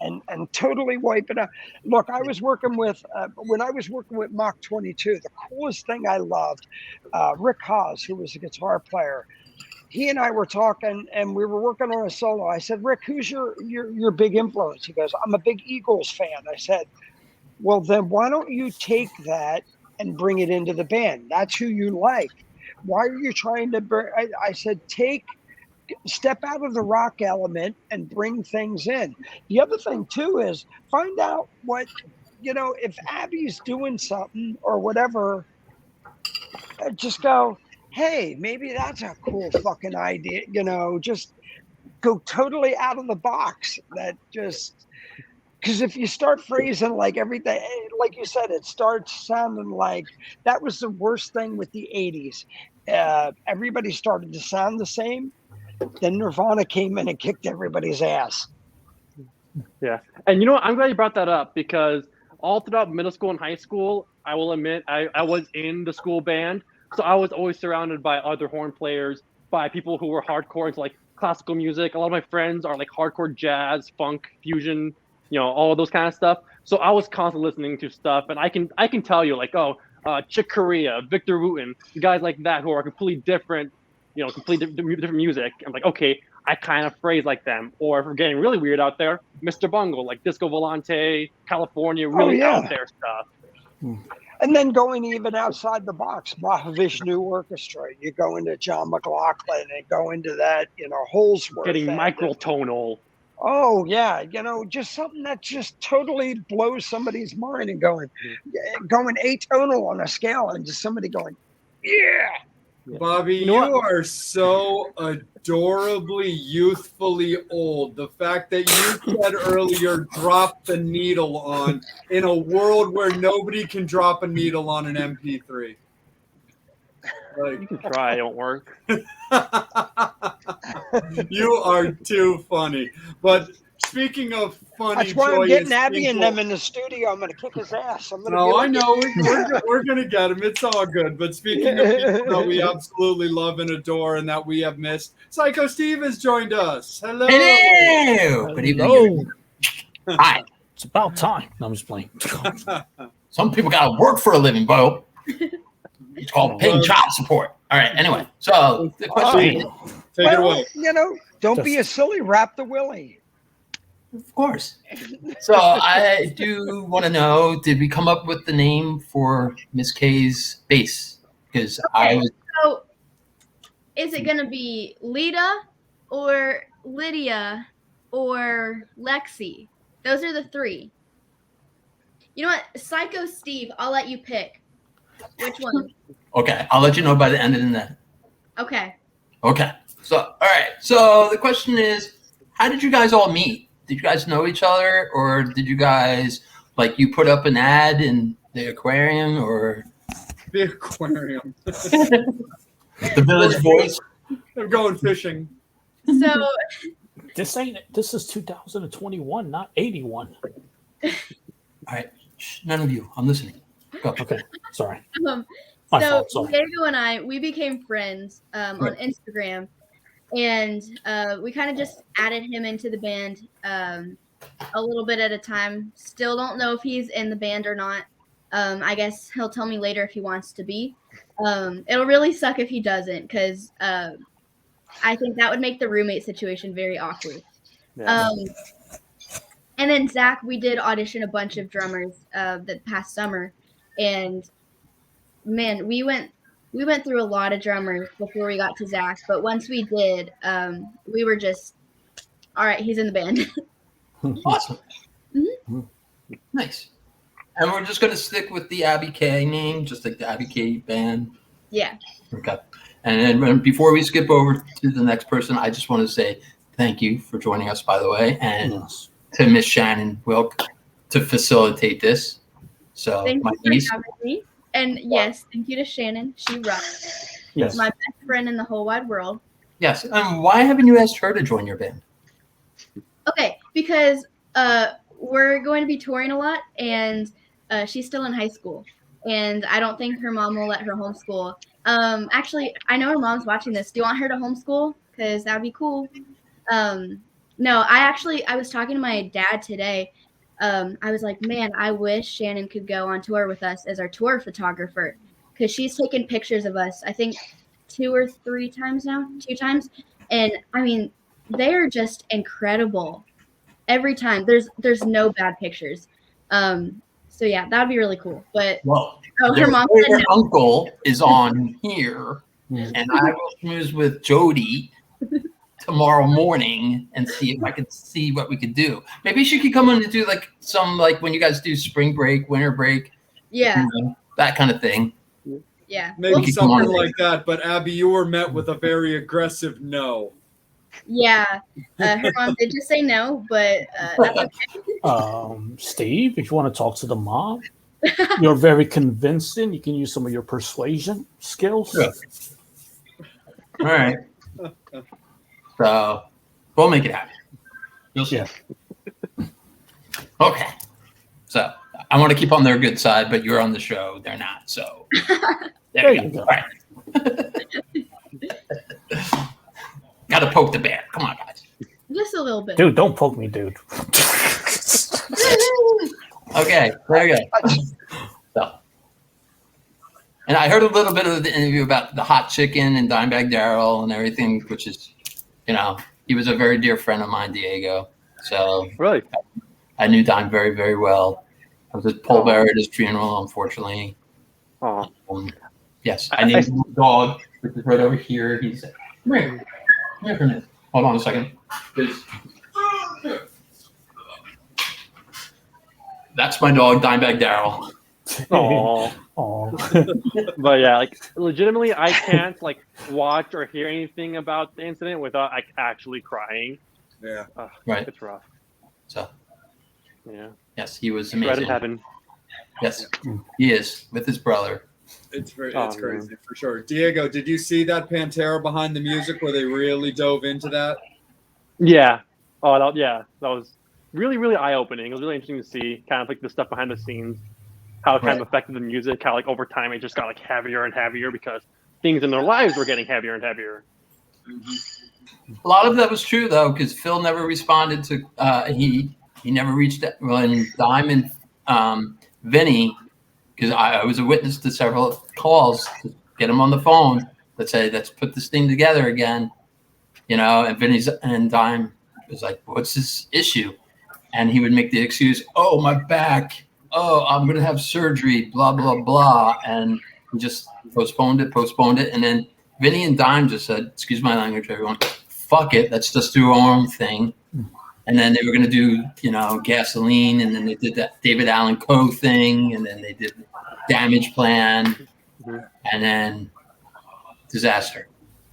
And totally wipe it out. Look, I was working with when I was working with Mach 22. The coolest thing I loved, Rick Haas, who was a guitar player. He and I were talking, and we were working on a solo. I said, Rick, who's your big influence? He goes, I'm a big Eagles fan. I said, well, then why don't you take that and bring it into the band? That's who you like. Why are you trying to? I said, step out of the rock element and bring things in. The other thing too is find out what, if Abby's doing something or whatever, just go, hey, maybe that's a cool fucking idea. Just go totally out of the box. Because if you start phrasing like everything, like you said, it starts sounding like that was the worst thing with the 80s. Everybody started to sound the same. Then Nirvana came in and kicked everybody's ass. Yeah. And I'm glad you brought that up, because all throughout middle school and high school, I will admit, I was in the school band. So I was always surrounded by other horn players, by people who were hardcore into like classical music. A lot of my friends are like hardcore jazz, funk, fusion, all of those kind of stuff. So I was constantly listening to stuff, and I can tell you like, Chick Corea, Victor Wooten, guys like that who are completely different, completely different music. I'm like, okay, I kind of phrase like them. Or if we're getting really weird out there, Mr. Bungle, like Disco Volante, California, really out there stuff. And then going even outside the box, Mahavishnu Orchestra, you go into John McLaughlin and go into that, Holsworth. Getting microtonal. Oh, yeah. Just something that just totally blows somebody's mind and going atonal on a scale and just somebody going, yeah. Bobby, you are so adorably, youthfully old. The fact that you said earlier, drop the needle on in a world where nobody can drop a needle on an MP3. You can try, it won't work. You are too funny. But speaking of funny, That's why I'm joyous getting Abby and people- them in the studio. I'm going to kick his ass. I'm going to No, I be know. We're going to get him. It's all good. But speaking of people that we absolutely love and adore and that we have missed, Psycho Steve has joined us. Hello. Hello. Good evening. Hi. It's about time. No, I'm just playing. Some people got to work for a living, Bo. It's called paying child support. All right. Anyway, so the question is, Take it away. Don't be a silly. Wrap the willy. of course. So I do want to know, did we come up with the name for Miss K's bass? Because I was So, is it gonna be Lita or Lydia or Lexi? Those are the three. You know what? Psycho Steve, I'll let you pick. Which one? okay. I'll let you know by the end of the night. Okay. Okay. So, all right. So the question is, how did you guys all meet? Did you guys know each other, or did you guys you put up an ad in the aquarium or The aquarium. the Village Voice? They're going fishing. So This is 2021, not 81. All right. Shh, none of you. I'm listening. Go. Okay, sorry. um, My so fault, sorry. Diego and we became friends on Instagram, and we kind of just added him into the band a little bit at a time. Still don't know if he's in the band or not. I guess he'll tell me later if he wants to be. It'll really suck if he doesn't, because I think that would make the roommate situation very awkward. Yeah. And then Zach, we did audition a bunch of drummers the past summer, and man, we went through a lot of drummers before we got to Zach. But once we did, we were just, all right, he's in the band. Awesome. Nice. And we're just going to stick with the Abby K name, just like the Abby K band. Yeah. Okay. And then before we skip over to the next person, I just want to say thank you for joining us, by the way, and Yes. to Miss Shannon Wilk to facilitate this. So Thank my you for niece. having me. And yes, thank you to Shannon. She rocks. Yes. My best friend in the whole wide world. Yes. Why haven't you asked her to join your band? Okay, because we're going to be touring a lot, and she's still in high school, and I don't think her mom will let her homeschool. Actually, I know her mom's watching this. Do you want her to homeschool? Because that'd be cool. No, I was talking to my dad today. I was like, man, I wish Shannon could go on tour with us as our tour photographer, because she's taken pictures of us, I think 2 or 3 times now, 2 times. And I mean, they are just incredible every time. There's no bad pictures. So yeah, that would be really cool. But Well, her mom said their no. uncle is on here, and I will schmooze with Jody tomorrow morning and see if I can see what we could do. Maybe she could come in and do some when you guys do spring break, winter break, Yeah, that kind of thing. yeah. Maybe We could come something on like that. But Abby, you were met with a very aggressive no. Yeah, her mom did just say no, but that's okay. Steve, if you want to talk to the mom, you're very convincing. You can use some of your persuasion skills. Sure. All right. So we'll make it happen. You'll see. Yeah. Okay. So I want to keep on their good side, but you're on the show. They're not. So there you go. All right. Got to poke the bear. Come on, guys. Just a little bit. Dude, don't poke me, dude. Okay, there you go. So, and I heard a little bit of the interview about the hot chicken and Dimebag Darrell and everything, which is, he was a very dear friend of mine, Diego. So Really? I knew Dime very, very well. I was his pallbearer at his funeral, unfortunately. Oh. Yes, I named him the dog, which is right over here. He's come here. Come here for a minute. Hold on a second. That's my dog, Dimebag Darrell. Oh. Oh. But yeah, legitimately, I can't watch or hear anything about the incident without actually crying. Yeah. Right. It's rough. So, Yeah. yes, he was Right in amazing. heaven. Yes, he is with his brother. It's Oh, crazy man. for sure. Diego, did you see that Pantera behind the music where they really dove into that? Yeah. Oh, that was really, really eye-opening. It was really interesting to see kind of like the stuff behind the scenes, how it kind of affected the music, how like over time it just got like heavier and heavier because things in their lives were getting heavier and heavier. A lot of that was true though, because Phil never responded to he never reached out when Dime and Vinny, because I was a witness to several calls to get him on the phone that say, let's put this thing together again, and Vinny's and Dime was like, what's this issue? And he would make the excuse, oh, my back, oh, I'm gonna have surgery, blah blah blah, and he just postponed it, and then Vinny and Dime just said, excuse my language, everyone, fuck it, let's just do our own thing. And then they were going to do, Gasoline, and then they did that David Allen Coe thing, and then they did Damage Plan, and then Disaster.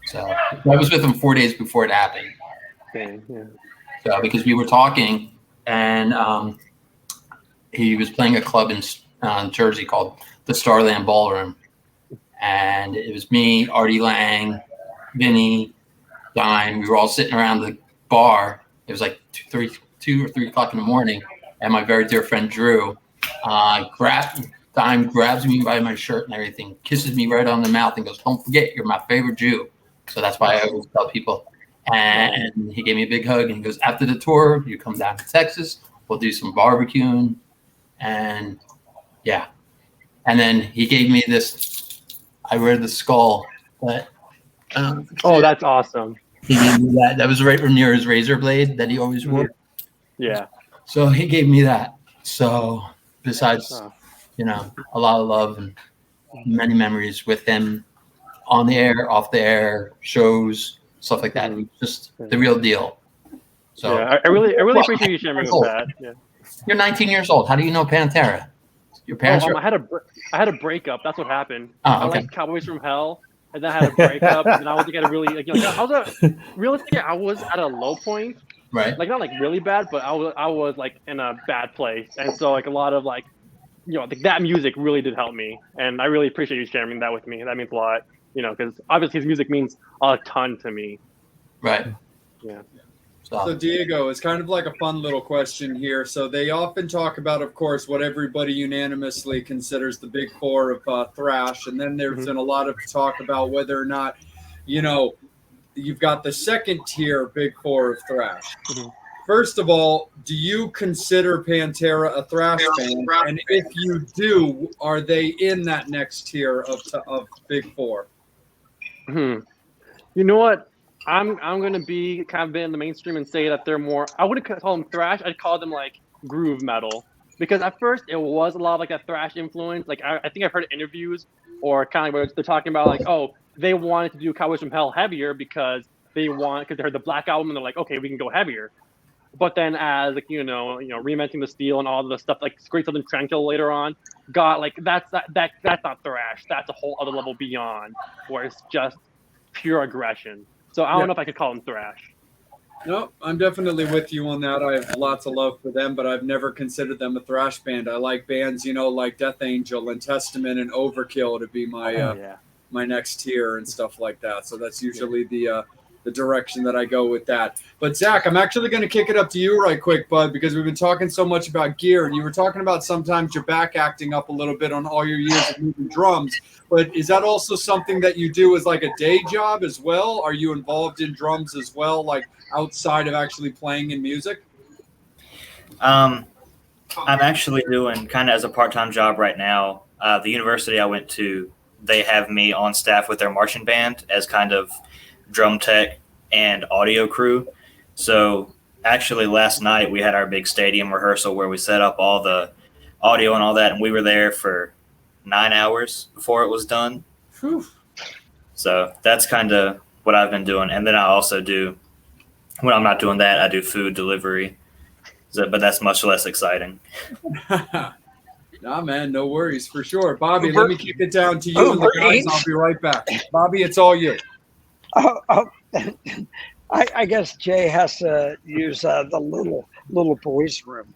So I was with him 4 days before it happened. Okay, yeah. So because we were talking, and he was playing a club in Jersey called the Starland Ballroom, and it was me, Artie Lang, Vinny, Dime. We were all sitting around the bar. It was like 2 or 3 o'clock in the morning, and my very dear friend Drew Dime grabs me by my shirt and everything, kisses me right on the mouth, and goes, "Don't forget, you're my favorite Jew." So that's why I always tell people. And he gave me a big hug, and he goes, "After the tour, you come down to Texas. We'll do some barbecuing," and yeah. And then he gave me this. I wear the skull, but oh, that's awesome. He gave me that. That was right near his razor blade that he always wore. Yeah. So he gave me that. So besides, a lot of love and many memories with him on the air, off the air, shows, stuff like that. Just the real deal. So yeah, I really appreciate you sharing with that. Yeah. You're 19 years old. How do you know Pantera? Your parents I had a breakup. That's what happened. Oh, I okay. liked Cowboys from Hell. And then I had a breakup, and I was at a really realistically, I was at a low point, right? Like not like really bad, but I was like in a bad place, and so like a lot of like, that music really did help me, and I really appreciate you sharing that with me. That means a lot, because obviously his music means a ton to me. Right. Yeah. So Diego, it's kind of like a fun little question here. So they often talk about, of course, what everybody unanimously considers the big four of thrash. And then there's been a lot of talk about whether or not, you've got the second tier big four of thrash. First of all, do you consider Pantera a thrash band? And if you do, are they in that next tier of big four? You know what? I'm going to be kind of in the mainstream and say that they're more, I wouldn't call them thrash, I'd call them like groove metal. Because at first it was a lot of like that thrash influence. Like I think I've heard interviews or kind of where they're talking about like, oh, they wanted to do Cowboys from Hell heavier because they heard the Black Album and they're like, okay, we can go heavier. But then as like, Reinventing the Steel and all the stuff like Great Southern Tranquil later on got like, that's not thrash. That's a whole other level beyond where it's just pure aggression. So I don't know if I could call them thrash. No, I'm definitely with you on that. I have lots of love for them, but I've never considered them a thrash band. I like bands, like Death Angel and Testament and Overkill to be my my next tier and stuff like that. So that's usually the direction that I go with that. But Zach, I'm actually going to kick it up to you right quick, bud, because we've been talking so much about gear, and you were talking about sometimes your back acting up a little bit on all your years of moving drums. But is that also something that you do as like a day job as well? Are you involved in drums as well, like outside of actually playing in music? I'm actually doing kind of as a part-time job right now. The university I went to, they have me on staff with their marching band as kind of drum tech and audio crew. So actually last night we had our big stadium rehearsal where we set up all the audio and all that, and we were there for 9 hours before it was done. Whew. So that's kind of what I've been doing. And then I also do, when I'm not doing that, I do food delivery. But that's much less exciting. Nah, man, no worries, for sure. Bobby, let me kick it down to you and the guys. I'll be right back. Bobby, it's all you. I guess Jay has to use the little boys' room.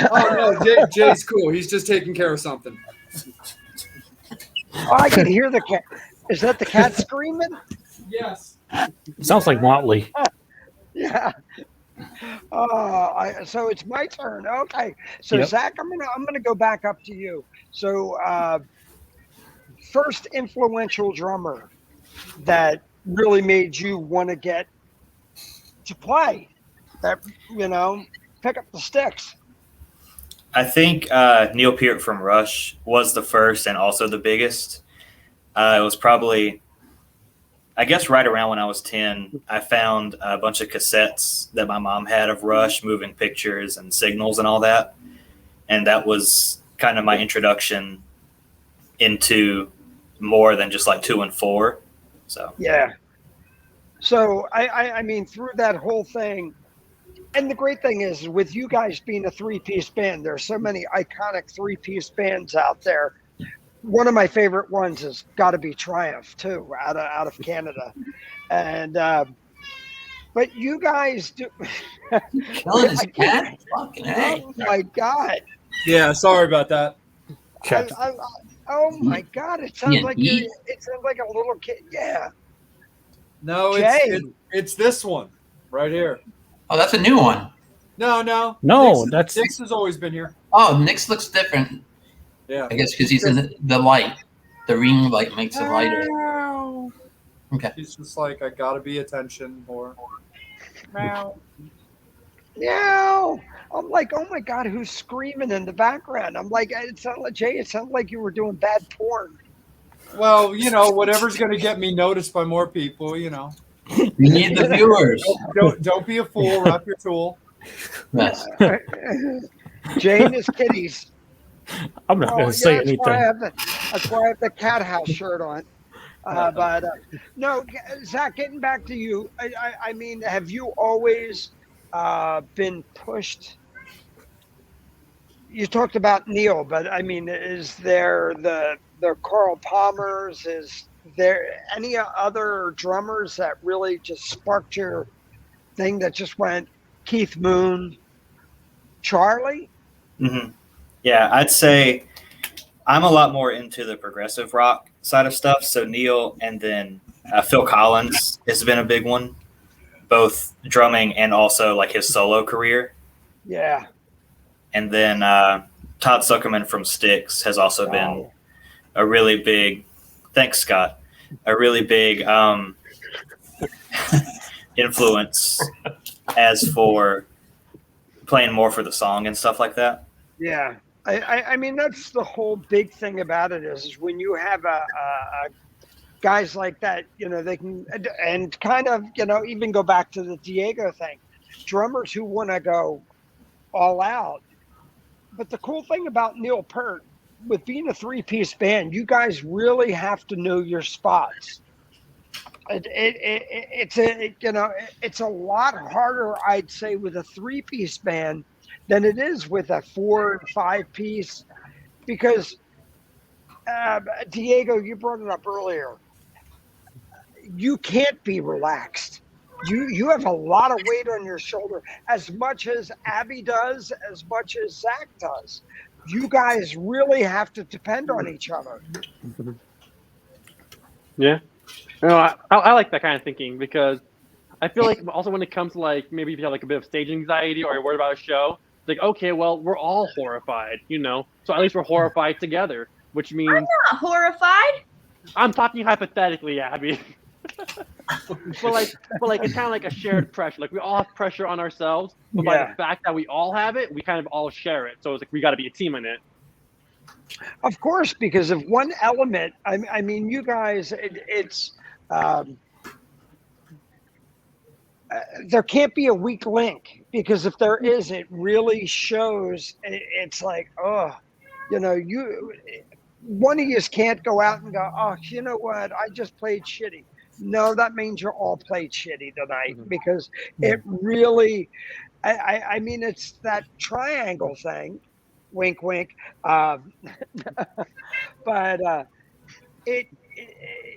Oh, no, Jay's cool. He's just taking care of something. Oh, I can hear the cat. Is that the cat screaming? Yes. Sounds like Motley. Yeah. So it's my turn. Okay. So Yep. Zach, I'm gonna go back up to you. So first influential drummer that really made you want to get to play, that pick up the sticks. I think Neil Peart from Rush was the first and also the biggest. It was probably, I guess, right around when I was 10. I found a bunch of cassettes that my mom had of Rush, moving pictures and signals and all that. And that was kind of my introduction into more than just like 2 and 4. So Yeah. So I mean, through that whole thing, and the great thing is with you guys being a 3-piece band, there's so many iconic 3-piece bands out there. One of my favorite ones has got to be Triumph too, out of Canada, and but you guys do. Killing his cat. Fucking hey. Oh my God! Yeah, sorry about that. Oh my God! It sounds like it sounds like a little kid. Yeah. No, Jay. it's this one right here. Oh, that's a new one. No, that's Nick's has always been here. Oh, Nick's looks different. Yeah, I guess because he's in the light. The ring light makes it lighter. Okay. he's just like, I gotta be attention more. Meow. I'm like, oh my God, who's screaming in the background? I'm like, it sounded like Jay. It sounded like you were doing bad porn. Well, whatever's gonna get me noticed by more people. We need the viewers. Don't be a fool. Wrap your tool. Yes. Jay and his kitties. I'm not going to say anything. That's why I have the cat house shirt on. But no, Zach, getting back to you. I mean, have you always been pushed? You talked about Neil, but I mean, is there the Carl Palmers? Is there any other drummers that really just sparked your thing that just went? Keith Moon, Charlie? Mm-hmm. Yeah, I'd say I'm a lot more into the progressive rock side of stuff. So Neil and then Phil Collins has been a big one, both drumming and also like his solo career. Yeah. And then Todd Zuckerman from Styx has also been a really big, thanks Scott, a really big influence as for playing more for the song and stuff like that. Yeah. I mean, that's the whole big thing about it is when you have a guys like that, they can, and kind of, even go back to the Diego thing, drummers who want to go all out. But the cool thing about Neil Peart, with being a 3-piece band, you guys really have to know your spots. It's a lot harder, I'd say, with a 3-piece band than it is with a 4 and 5-piece, because Diego, you brought it up earlier. You can't be relaxed. You have a lot of weight on your shoulder, as much as Abby does, as much as Zach does. You guys really have to depend on each other. Yeah. I like that kind of thinking, because I feel like also when it comes to like maybe if you have like a bit of stage anxiety or you're worried about a show, it's like, okay, well, we're all horrified, so at least we're horrified together, which means I'm not horrified. I'm talking hypothetically, Abby. but like it's kind of like a shared pressure. Like we all have pressure on ourselves, but by the fact that we all have it, we kind of all share it. So it's like we got to be a team in it. Of course, because if one element, I mean, you guys, it's there can't be a weak link, because if there is, it really shows. It's like, one of you can't go out and go, oh, you know what, I just played shitty. No, that means you're all played shitty tonight, because it really, I mean, it's that triangle thing, wink, wink. But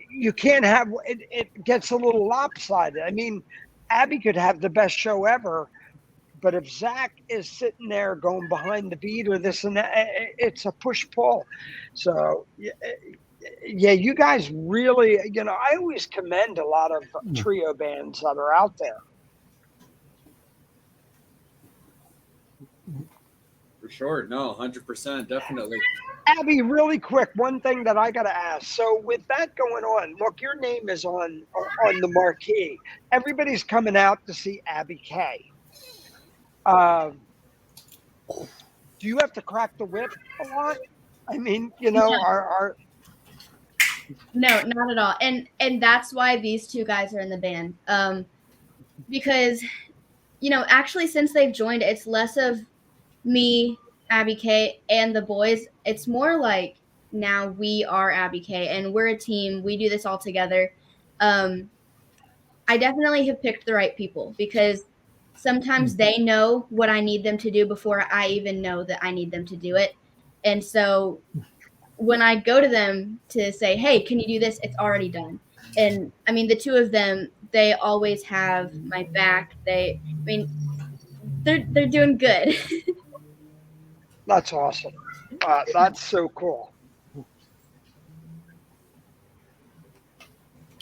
you can't have, it gets a little lopsided. I mean, Abby could have the best show ever, but if Zach is sitting there going behind the beat or this and that, it's a push-pull. So, yeah, you guys really, I always commend a lot of trio bands that are out there. For sure. No, 100%. Definitely. Abby, really quick, one thing that I got to ask. So with that going on, look, your name is on the marquee. Everybody's coming out to see Abby K. Do you have to crack the whip a lot? I mean, you know, No, not at all. And that's why these two guys are in the band. Because, you know, actually since they've joined, it's less of me, Abby K, and the boys. It's more like now we are Abby K and we're a team. We do this all together. I definitely have picked the right people because sometimes they know what I need them to do before I even know that I need them to do it. And so when I go to them to say, hey, can you do this? It's already done. And I mean, the two of them, they always have my back. They're doing good. that's awesome. That's so cool.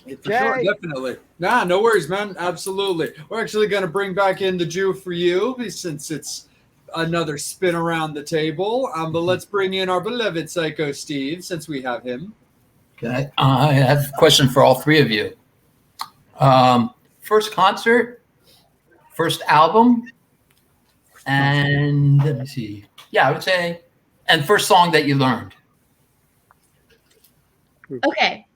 For sure, definitely. Nah, no worries, man. Absolutely. We're actually going to bring back in the Jew for you since it's another spin around the table. But let's bring in our beloved Psycho Steve since we have him. Okay. I have a question for all three of you. First concert, first album, and let me see. Yeah, I would say, and first song that you learned. Okay.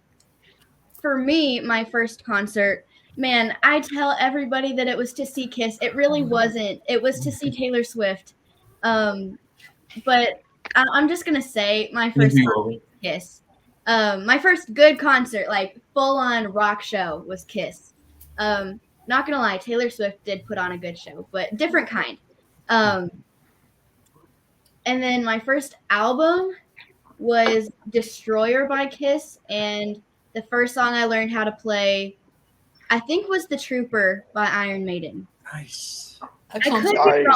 For me, my first concert, man, I tell everybody that it was to see Kiss. It really wasn't. It was to see Taylor Swift. But I'm just going to say my first concert was Kiss. My first good concert, like full-on rock show, was Kiss. Not going to lie, Taylor Swift did put on a good show, but different kind. And then my first album was Destroyer by Kiss, and the first song I learned how to play, I think, was The Trooper by Iron Maiden. Nice. I could be wrong.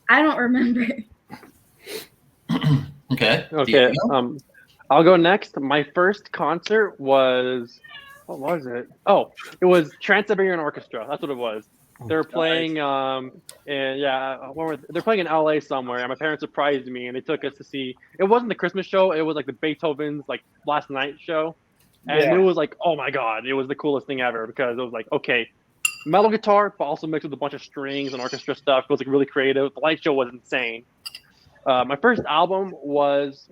I don't remember. Okay. Okay. I'll go next. My first concert was, what was it? Oh, it was Trans-Siberian Orchestra. That's what it was. They were playing, they're playing in LA somewhere. And my parents surprised me, and they took us to see. It wasn't the Christmas show. It was like the Beethoven's like last night show, and it was like, oh my god, it was the coolest thing ever because it was like, okay, metal guitar, but also mixed with a bunch of strings and orchestra stuff. It was like really creative. The light show was insane. My first album was.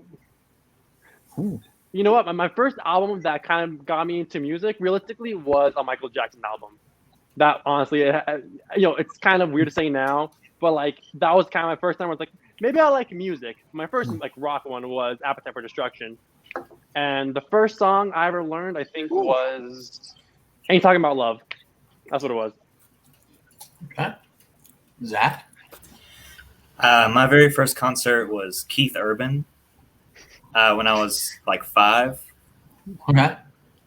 You know what? My first album that kind of got me into music, realistically, was a Michael Jackson album. That honestly, it's kind of weird to say now, but like that was kind of my first time. I was like, maybe I like music. My first like rock one was Appetite for Destruction, and the first song I ever learned, I think, was "Ain't Talking About Love." That's what it was. Okay, Zach. My very first concert was Keith Urban. When I was like 5. Okay.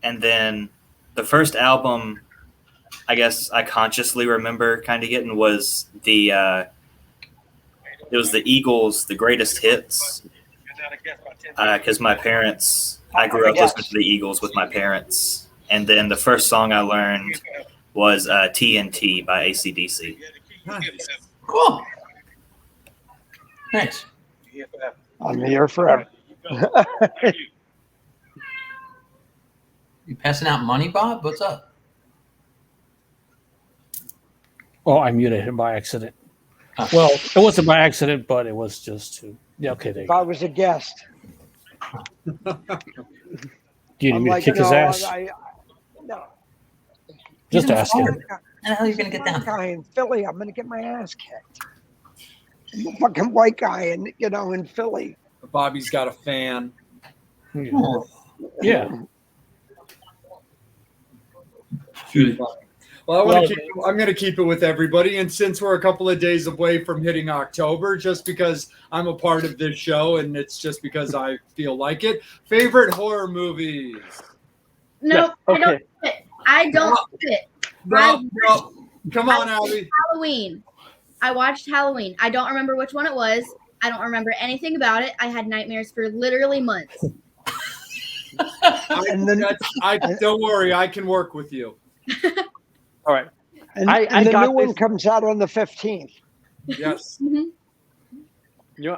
And then the first album, I guess I consciously remember kind of getting was it was the Eagles' The Greatest Hits. Because my parents, I grew up listening to the Eagles with my parents. And then the first song I learned was TNT by AC/DC. Cool. Thanks. I'm here forever. You passing out money, Bob? What's up? Oh, I muted him by accident. Well, it wasn't by accident, but it was just to. Yeah, okay, there you If I go. was a guest, Do you need me to kick his ass? No. Just asking. How the hell are you going to get down? Guy in Philly, I'm going to get my ass kicked. I'm a fucking white guy, in Philly. Bobby's got a fan. Yeah. Well, I'm going to keep it with everybody. And since we're a couple of days away from hitting October, just because I'm a part of this show and it's just because I feel like it, favorite horror movies? No, okay. I don't fit. No. Come on, Abby. Halloween. I watched Halloween. I don't remember which one it was. I don't remember anything about it. I had nightmares for literally months. Don't worry, I can work with you. All right. And I the got new one this. comes out on the 15th. Yes. Mm-hmm.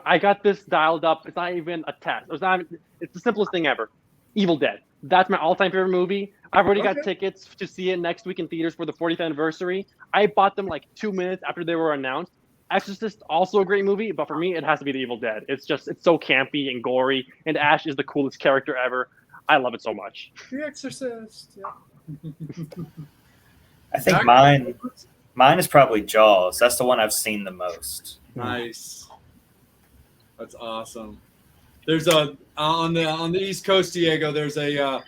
I got this dialed up. It's not even a test. It's the simplest thing ever. Evil Dead. That's my all-time favorite movie. I've already got tickets to see it next week in theaters for the 40th anniversary. I bought them like 2 minutes after they were announced. Exorcist, also a great movie, but for me, it has to be The Evil Dead. It's so campy and gory, and Ash is the coolest character ever. I love it so much. The Exorcist. Yeah. I think mine is probably Jaws. That's the one I've seen the most. Nice. That's awesome. There's on the East Coast, Diego. There's a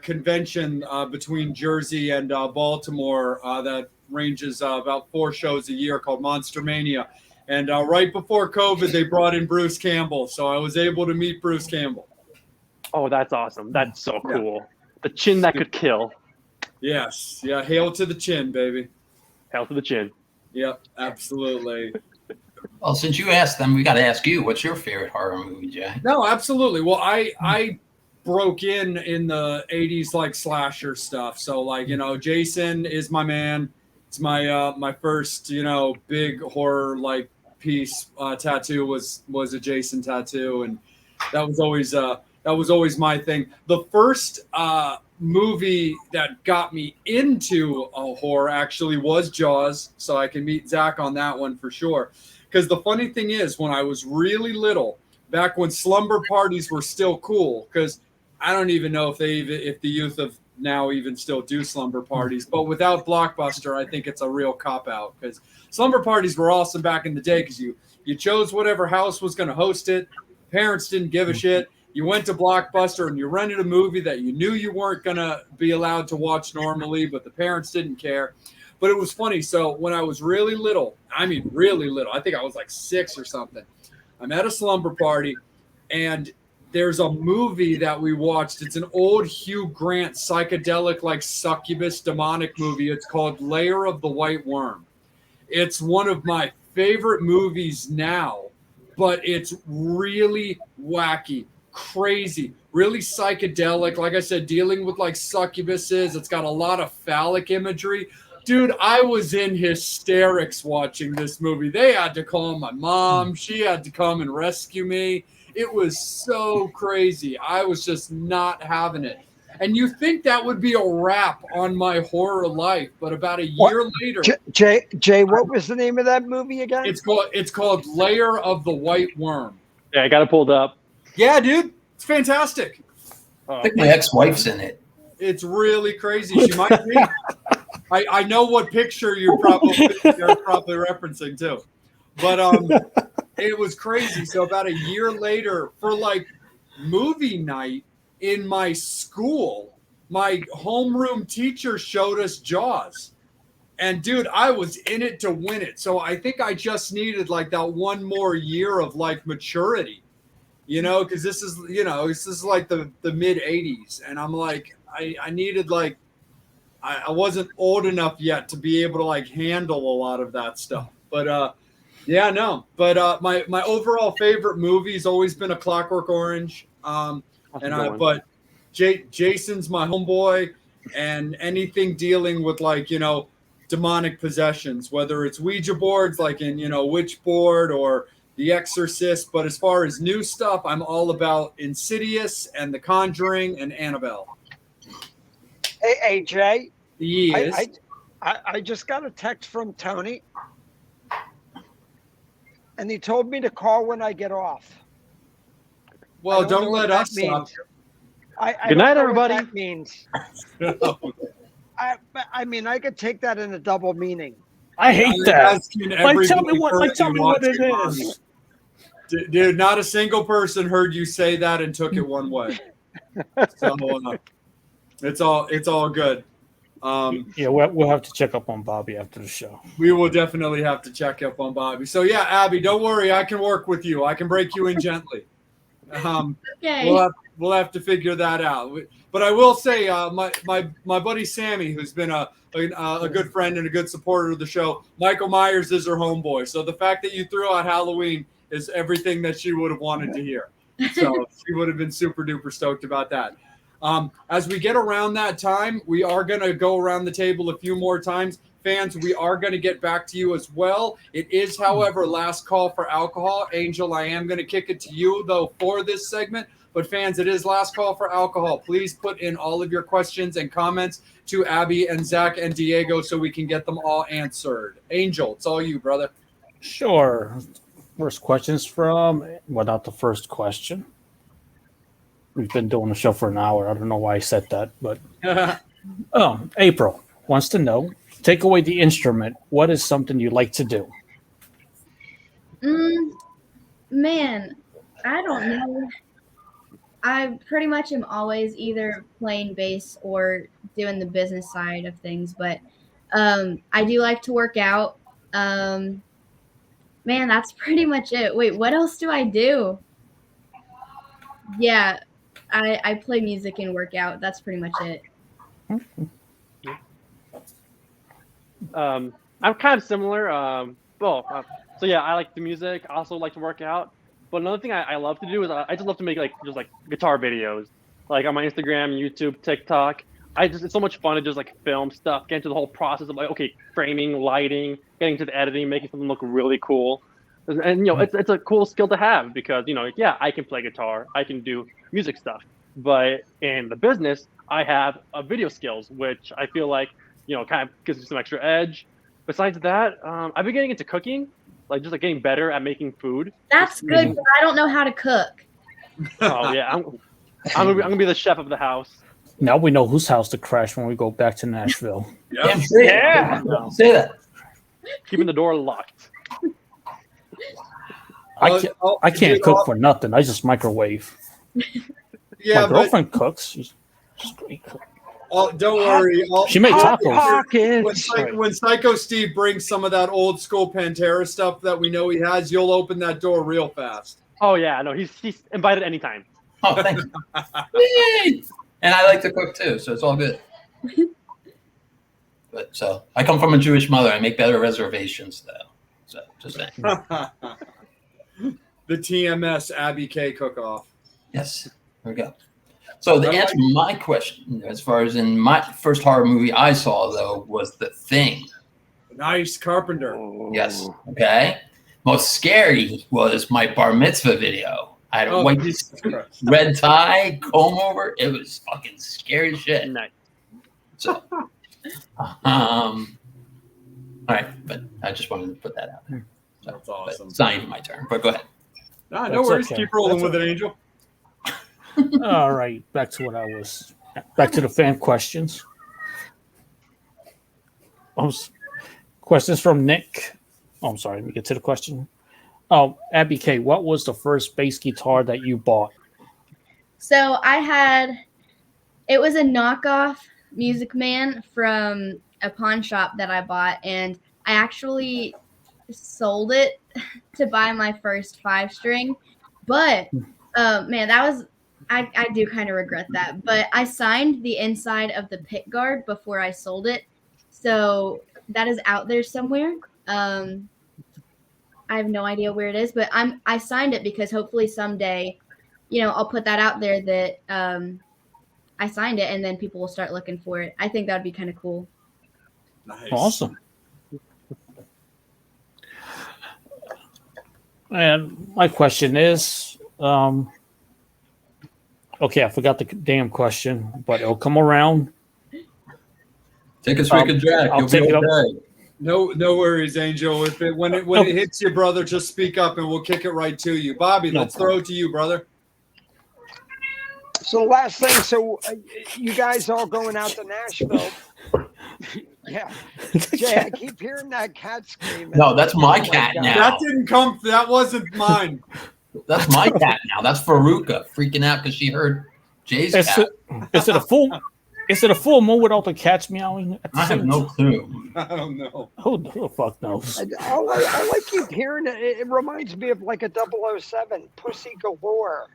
convention between Jersey and Baltimore that ranges about 4 shows a year called Monster Mania. And right before COVID, they brought in Bruce Campbell, so I was able to meet Bruce Campbell. Oh, that's awesome. That's so cool. Yeah. The chin that could kill. Yes. Yeah. Hail to the chin, baby. Hail to the chin. Yep. Absolutely. Well, since you asked them, we got to ask you, what's your favorite horror movie, Jay? No, absolutely. Well, I broke in the 80s like slasher stuff. So like, Jason is my man. It's my first, big horror like piece tattoo was a Jason tattoo, and that was always my thing. The first movie that got me into a horror actually was Jaws, so I can meet Zach on that one for sure. Because the funny thing is, when I was really little, back when slumber parties were still cool, because I don't even know if the youth of now even still do slumber parties, but without Blockbuster, I think it's a real cop out, because slumber parties were awesome back in the day, because you chose whatever house was going to host it. Parents didn't give a shit. You went to Blockbuster and you rented a movie that you knew you weren't going to be allowed to watch normally, but the parents didn't care. But it was funny. So when I was really little, I think I was like 6 or something, I'm at a slumber party, and there's a movie that we watched. It's an old Hugh Grant psychedelic, like succubus demonic movie. It's called Lair of the White Worm. It's one of my favorite movies now, but it's really wacky, crazy, really psychedelic. Like I said, dealing with like succubuses. It's got a lot of phallic imagery. Dude, I was in hysterics watching this movie. They had to call my mom. She had to come and rescue me. It was so crazy. I was just not having it. And you think that would be a wrap on my horror life, but about a year later, Jay, what was the name of that movie again? It's called Lair of the White Worm. Yeah, I got it pulled up. Yeah, dude, it's fantastic. I think my ex-wife's in it. It's really crazy. She might be. I know what picture you're probably referencing too, but it was crazy. So about a year later, for like movie night in my school, my homeroom teacher showed us Jaws, and dude, I was in it to win it. So I think I just needed like that one more year of like maturity, because this is like the mid 80s, and I'm like I needed like. I wasn't old enough yet to be able to like handle a lot of that stuff, but my overall favorite movie has always been A Clockwork Orange, but Jason's my homeboy, and anything dealing with like demonic possessions, whether it's Ouija boards like in Witchboard or The Exorcist, but as far as new stuff, I'm all about Insidious and The Conjuring and Annabelle. Hey, Jay. Yes. I just got a text from Tony, and he told me to call when I get off. Well, don't let us stop. Good night, everybody. That means. I could take that in a double meaning. I hate that. Tell me what it is. Dude, not a single person heard you say that and took it one way. So it's all good. We'll have to check up on Bobby after the show. We will definitely have to check up on Bobby. So yeah, Abby, don't worry, I can work with you. I can break you in gently. Okay. We'll have to figure that out. But I will say, my buddy Sammy, who's been a good friend and a good supporter of the show, Michael Myers is her homeboy. So the fact that you threw out Halloween is everything that she would have wanted to hear. So she would have been super duper stoked about that. As we get around that time, we are going to go around the table a few more times. Fans, we are going to get back to you as well. It is, however, last call for alcohol. Angel, I am going to kick it to you, though, for this segment. But fans, it is last call for alcohol. Please put in all of your questions and comments to Abby and Zach and Diego so we can get them all answered. Angel, it's all you, brother. Sure. First question's from, well, not the first question. We've been doing the show for an hour. I don't know why I said that, but April wants to know, take away the instrument. What is something you like to do? Man, I don't know. I pretty much am always either playing bass or doing the business side of things, but I do like to work out. Man, that's pretty much it. Wait, what else do I do? Yeah, I play music and work out. That's pretty much it. I'm kind of similar. So yeah, I like the music. I also like to work out. But another thing I love to do is I just love to make just guitar videos, like on my Instagram, YouTube, TikTok. It's so much fun to just film stuff, get into the whole process of framing, lighting, getting to the editing, making something look really cool. And it's a cool skill to have because I can play guitar, I can do music stuff, but in the business I have video skills, which I feel like kind of gives me some extra edge. Besides that, I've been getting into cooking. Just getting better at making food. That's good, but I don't know how to cook. Oh yeah, I'm gonna be the chef of the house. Now we know whose house to crash when we go back to Nashville. Yeah. Say that. Keeping the door locked. I can't cook for nothing. I just microwave. Yeah, my girlfriend cooks. She's a great cook. Don't worry. She made tacos. When Psycho Steve brings some of that old school Pantera stuff that we know he has, you'll open that door real fast. Oh yeah, no, he's invited anytime. Oh, thank you. And I like to cook too, so it's all good. But so I come from a Jewish mother. I make better reservations though. So just saying. The TMS Abby K cook-off. Yes, there we go. So the answer to my question, as far as in my first horror movie I saw, though, was The Thing. Nice, Carpenter. Yes. Okay. Most scary was my bar mitzvah video. I had a white red tie, comb over. It was fucking scary shit. Nice. So, all right, but I just wanted to put that out there. So, that's awesome. It's not even my turn, but go ahead. No worries. Okay. Keep rolling with it, Angel. All right, back to the fan questions. Questions from Nick. Oh, I'm sorry. Let me get to the question. Oh, Abby K, what was the first bass guitar that you bought? So it was a knockoff Music Man from a pawn shop that I bought, and I actually sold it to buy my first 5-string. But man, that was I do kind of regret that. But I signed the inside of the pick guard before I sold it, so that is out there somewhere. I have no idea where it is, but I signed it because hopefully someday, I'll put that out there that I signed it, and then people will start looking for it. I think that would be kind of cool. Nice. Awesome. And my question is, okay, I forgot the damn question, but it'll come around. Take a swig of Jack. I'll take it up. No worries, Angel. When it hits you, brother, just speak up and we'll kick it right to you. Bobby, let's throw it to you, brother. So last thing, you guys all going out to Nashville? Yeah. Jay, I keep hearing that cat screaming. No, that's my cat now. That wasn't mine. That's my cat now. That's Faruka freaking out because she heard Jay's cat. Is it a full moon with all the cats meowing? I have no clue. I don't know. Who the fuck knows? All I keep hearing, it reminds me of like a 007, Pussy Galore.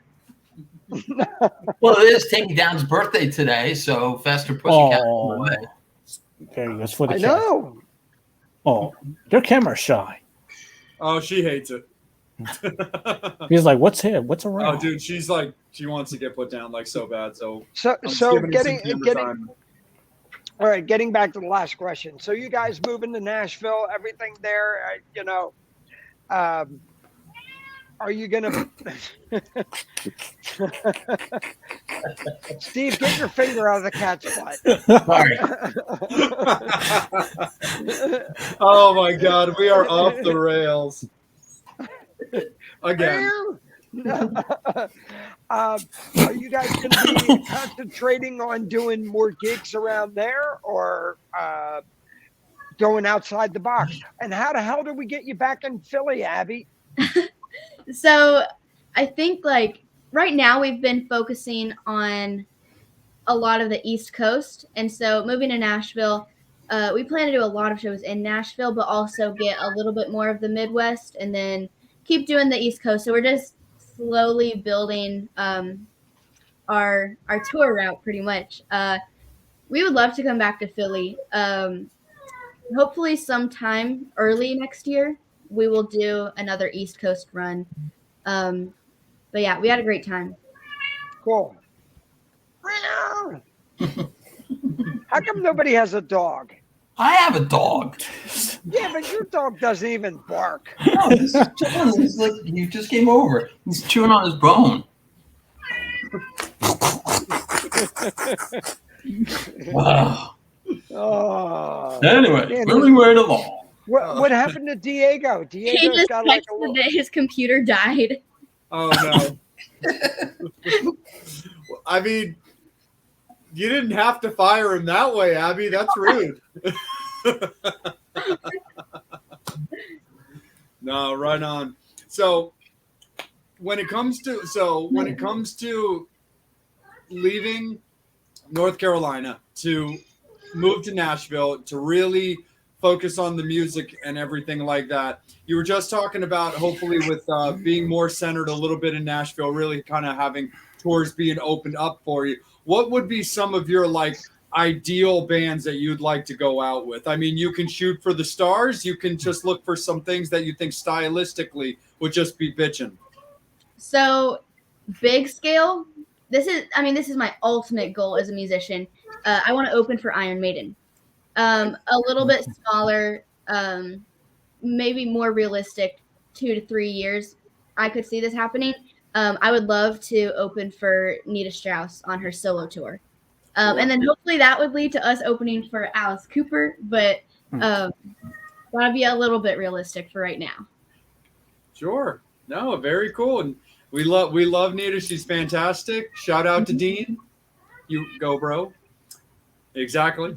Well, it is Tanky Down's birthday today, so faster Pussycat. Okay, that's for the cat. I know. Oh, they're camera shy. Oh, she hates it. He's like, what's here? What's around? Oh, dude, she's like, she wants to get put down like so bad. So All right, getting back to the last question. So you guys moving to Nashville, everything there, are you gonna Steve, get your finger out of the cat's butt. Sorry. Oh my God, we are off the rails again. Are you guys going to be concentrating on doing more gigs around there, or going outside the box? And how the hell do we get you back in Philly, Abby? So I think like right now we've been focusing on a lot of the East Coast. And so moving to Nashville, we plan to do a lot of shows in Nashville, but also get a little bit more of the Midwest and then keep doing the East Coast. So we're just slowly building our tour route pretty much. We would love to come back to Philly. Hopefully sometime early next year, we will do another East Coast run. But yeah, we had a great time. Cool. How come nobody has a dog? I have a dog. Yeah, but your dog doesn't even bark. No, he's chilling. He's like, he just came over. He's chewing on his bone. Wow. Oh. Anyway, Man, moving right along. What happened to Diego? He Diego's just got like a texted little... that his computer died. Oh no. I mean, you didn't have to fire him that way, Abby. That's rude. No, right on. So when it comes to leaving North Carolina to move to Nashville to really focus on the music and everything like that, you were just talking about hopefully with being more centered a little bit in Nashville, really kind of having tours being opened up for you. What would be some of your like ideal bands that you'd like to go out with? I mean, you can shoot for the stars. You can just look for some things that you think stylistically would just be bitchin'. So big scale, this is my ultimate goal as a musician. I want to open for Iron Maiden. A little bit smaller, maybe more realistic, 2 to 3 years. I could see this happening. I would love to open for Nita Strauss on her solo tour. And then hopefully that would lead to us opening for Alice Cooper, but that'd be a little bit realistic for right now. Sure. No, very cool. And we love Nita. She's fantastic. Shout out to Dean. You go, bro. Exactly.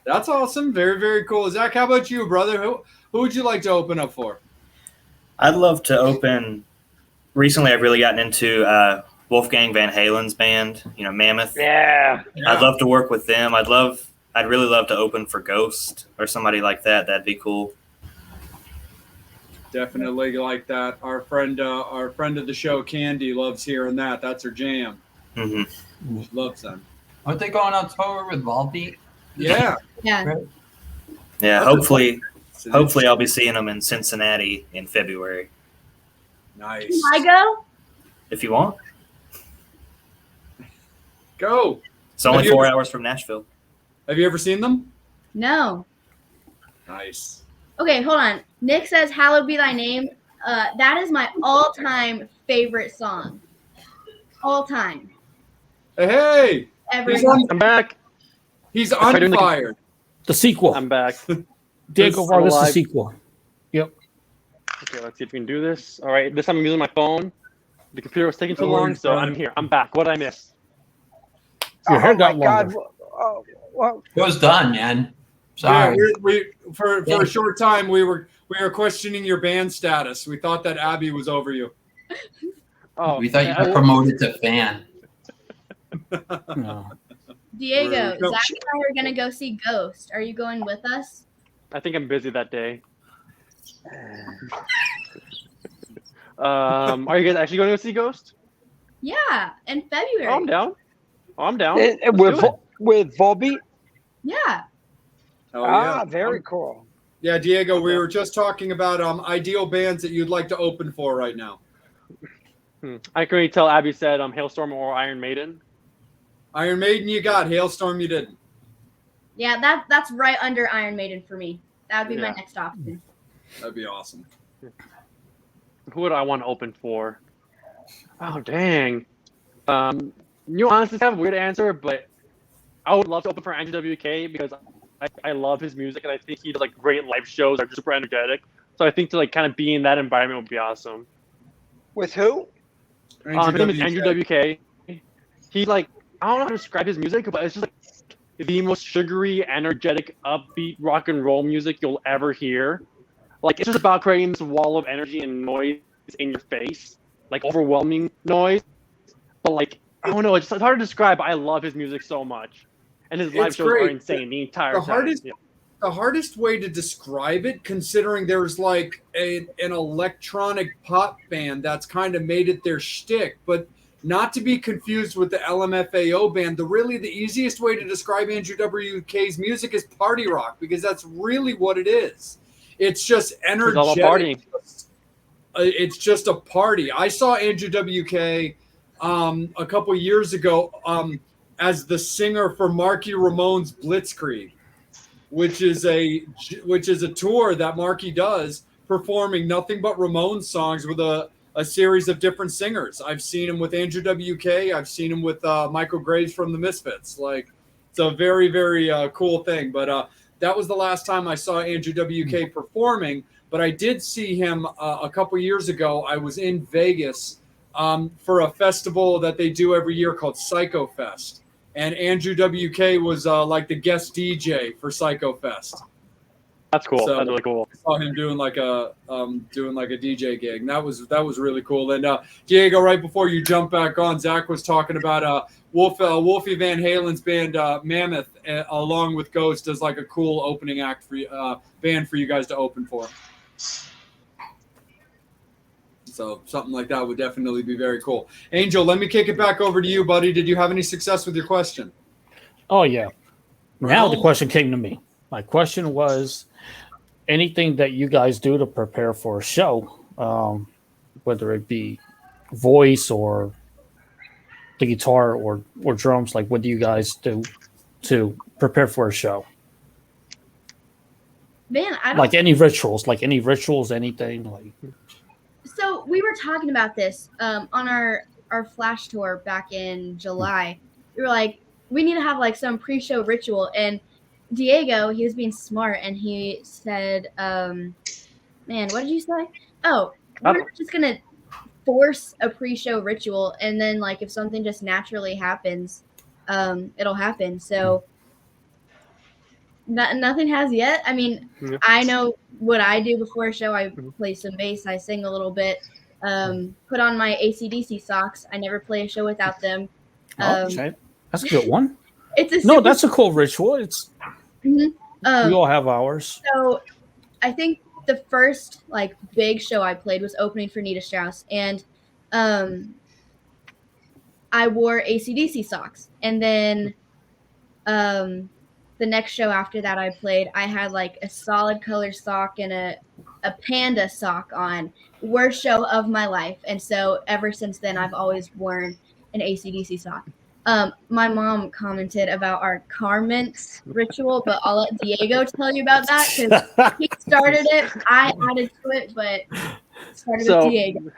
That's awesome. Very, very cool. Zach, how about you, brother? Who would you like to open up for? I'd love to open. Recently, I've really gotten into Wolfgang Van Halen's band, Mammoth. Yeah. I'd love to work with them. I'd really love to open for Ghost or somebody like that. That'd be cool. Definitely like that. Our friend of the show, Candy, loves hearing that. That's her jam. Mm-hmm. She loves them. Aren't they going on tour with Volbeat? Yeah. Yeah. Yeah. Hopefully I'll be seeing them in Cincinnati in February. Nice. Can I go? If you want. Go. It's only 4 hours from Nashville. Have you ever seen them? No. Nice. Okay, hold on. Nick says, "Hallowed be thy name." That is my all-time favorite song. All time. Hey. Every I'm back. He's on fire. The sequel. I'm back. Diego I'm Vargas, the alive. sequel. Yep. Okay, let's see if we can do this. All right, this time I'm using my phone. The computer was taking too long, so I'm here. I'm back. What did I miss? Your hair got my God. longer. Well, It was done, man. Sorry. Yeah, we for a short time we were questioning your band status. We thought that Abby was over you. Oh, We thought you got promoted to fan. No. Diego, Rude. Zach and I are gonna go see Ghost. Are you going with us? I think I'm busy that day. Are you guys actually going to go see Ghost? Yeah, in February. Oh, I'm down. Oh, I'm down. with Volbeat? Yeah. Oh, yeah. Very cool. Yeah, Diego, we were just talking about ideal bands that you'd like to open for right now. I can already tell Abby said Hailstorm or Iron Maiden. Iron Maiden you got, Hailstorm you didn't. Yeah, that's right under Iron Maiden for me. That would be my Yeah. next option. That'd be awesome. Who would I want to open for? Oh dang. Honestly, it's kind of a weird answer, but I would love to open for Andrew WK because I love his music and I think he does like great live shows that are super energetic. So I think to like kind of be in that environment would be awesome. With who? His name is Andrew WK. He like I don't know how to describe his music, but it's just like the most sugary, energetic, upbeat rock and roll music you'll ever hear. Like it's just about creating this wall of energy and noise in your face, like overwhelming noise. But like I don't know, it's hard to describe. But I love his music so much, and his live It's shows are great. insane the entire The time. hardest- Yeah. The hardest way to describe it, considering there's like an electronic pop band that's kind of made it their shtick, but not to be confused with the LMFAO band. The easiest way to describe Andrew WK's music is party rock, because that's really what it is. It's just energetic. It's all about partying. It's just a party. I saw Andrew WK a couple years ago as the singer for Marky Ramone's Blitzkrieg, which is a tour that Marky does, performing nothing but Ramones songs with a series of different singers. I've seen him with Andrew WK. I've seen him with Michael Graves from the Misfits. Like, it's a very, very cool thing. But that was the last time I saw Andrew WK performing. But I did see him a couple years ago. I was in Vegas for a festival that they do every year called Psycho Fest. And Andrew WK was like the guest DJ for Psycho Fest. That's cool. So, That's really cool. I saw him doing like a DJ gig. And that was really cool. And Diego, right before you jump back on, Zach was talking about Wolfie Van Halen's band Mammoth, along with Ghost, as like a cool opening act for band for you guys to open for. So something like that would definitely be very cool. Angel, let me kick it back over to you, buddy. Did you have any success with your question? Oh, yeah. Now the question came to me. My question was anything that you guys do to prepare for a show, whether it be voice or the guitar or drums, like what do you guys do to prepare for a show? Man, I don't. Like any rituals, anything like. So we were talking about this on our Flash tour back in July. We were like, we need to have like some pre-show ritual. And Diego, he was being smart, and he said, man, what did you say? Oh, we're just going to force a pre-show ritual. And then like if something just naturally happens, it'll happen. So nothing has yet. I mean, Yeah. I know what I do before a show. I play some bass. I sing a little bit. Put on my AC/DC socks. I never play a show without them. Okay. That's a good one. That's a cool ritual. It's we all have ours. So I think the first like big show I played was opening for Nita Strauss, and I wore AC/DC socks. And then the next show after that I played, I had like a solid color sock and a panda sock on. Worst show of my life. And so ever since then, I've always worn an AC/DC sock. My mom commented about our car mints ritual, but I'll let Diego tell you about that because he started it. I added to it, but it started with Diego.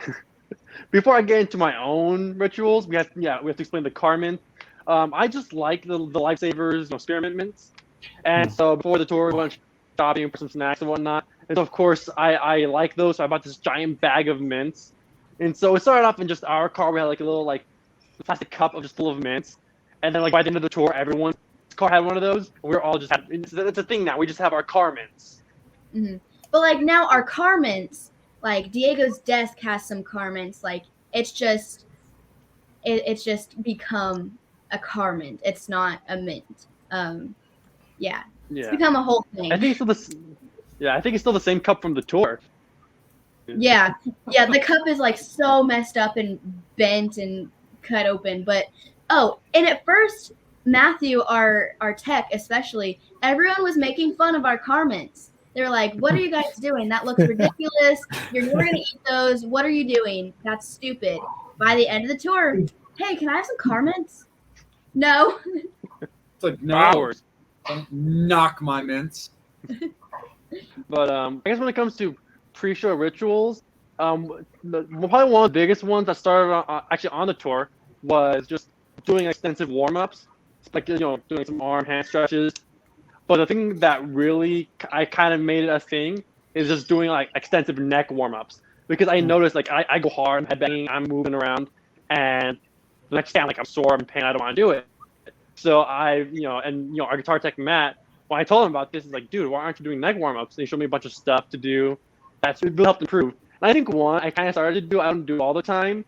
Before I get into my own rituals, we have to explain the car mint. I just like the Lifesavers, spearmint mints. And so before the tour, we went shopping for some snacks and whatnot. And so, of course, I like those. So I bought this giant bag of mints. And so it started off in just our car. We had like a little like plastic cup of just full of mints. And then like by the end of the tour, everyone's car had one of those. And we're all just it's a thing now. We just have our car mints. Mm-hmm. But like now our car mints, like Diego's desk has some car mints. Like it's just become a car mint. It's not a mint. Yeah. It's become a whole thing. I think it's still the same cup from the tour. Yeah. The cup is like so messed up and bent and cut open. But and at first, Matthew, our tech especially, everyone was making fun of our car mints. They were like, "What are you guys doing? That looks ridiculous. You're never gonna eat those. What are you doing? That's stupid." By the end of the tour, hey, can I have some car mints? No. It's like, no. Hours. Knock my mints. But I guess when it comes to pre-show rituals, probably one of the biggest ones that started actually on the tour was just doing extensive warm-ups, like doing some arm hand stretches. But the thing that really I kind of made it a thing is just doing like extensive neck warm-ups, because I noticed like I go hard, I'm headbanging, I'm moving around, and the next day I'm sore, I'm in pain, I don't want to do it. So our guitar tech Matt, when I told him about this, he's like, dude, why aren't you doing neck warm-ups? And he showed me a bunch of stuff to do. That's really helped improve. And I think one I kind of started to do, I don't do it all the time,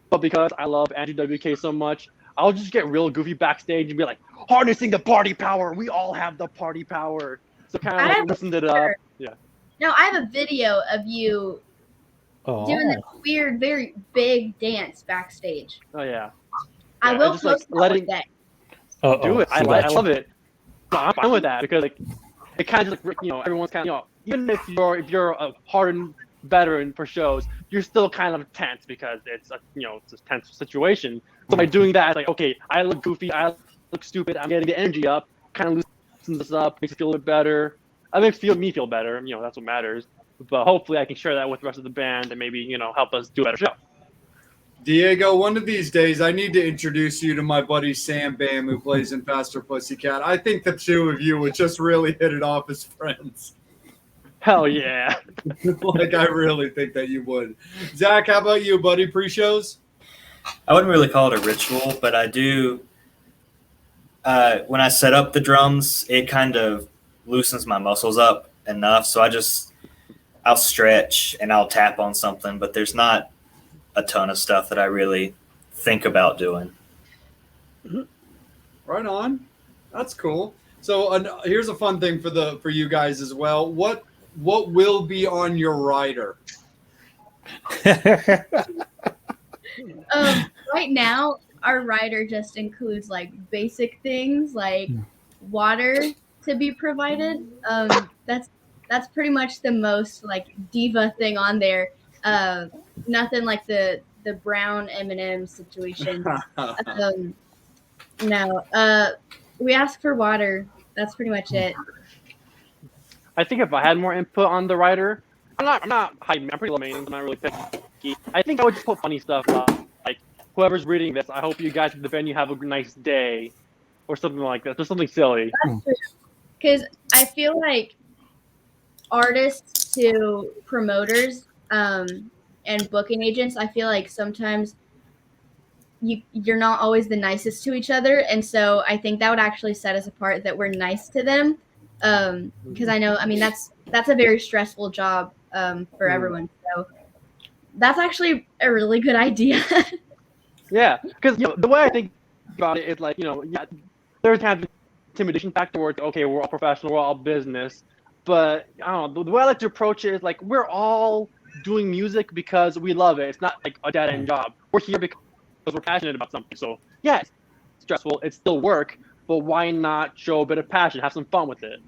but because I love Andrew WK so much, I'll just get real goofy backstage and be like, harnessing the party power. We all have the party power. So kind of like loosened it up. Yeah. No, I have a video of you doing this weird, very big dance backstage. Oh yeah. I will just, post that one day. Do it. I love it. No, I'm fine with that because like it kind of just everyone's kind of even if you're a hardened veteran for shows, you're still kind of tense because it's a tense situation. So by doing that, it's like, okay, I look goofy, I look stupid, I'm getting the energy up, kind of loosens us up, makes it feel a bit better. It makes me feel better. That's what matters. But hopefully I can share that with the rest of the band and maybe help us do a better show. Diego, one of these days, I need to introduce you to my buddy Sam Bam, who plays in Faster Pussycat. I think the two of you would just really hit it off as friends. Hell yeah. Like, I really think that you would. Zach, how about you, buddy? Pre-shows? I wouldn't really call it a ritual, but I do. When I set up the drums, it kind of loosens my muscles up enough. So I'll stretch and I'll tap on something, but there's not a ton of stuff that I really think about doing. Right on. That's cool. So here's a fun thing for you guys as well. What will be on your rider? Right now, our rider just includes like basic things like water to be provided. That's pretty much the most like diva thing on there. Nothing like the brown M&M situation. No. We ask for water. That's pretty much it. I think if I had more input on the rider, I'm not hiding. I'm pretty low maintenance. I'm not really picky. I think I would just put funny stuff up. Like, whoever's reading this, I hope you guys at the venue have a nice day, or something like that. Just something silly. That's true. Because I feel like artists to promoters and booking agents, I feel like sometimes you're not always the nicest to each other, and so I think that would actually set us apart, that we're nice to them. Because that's a very stressful job for everyone. So that's actually a really good idea. Yeah, because the way I think about it is like there's kind of intimidation factor where it's, okay, we're all professional, we're all business, but I don't know, the way I like to approach it is like we're all doing music because we love it. It's not like a dead end job. We're here because we're passionate about something. So yeah, it's stressful, it's still work, but why not show a bit of passion, have some fun with it?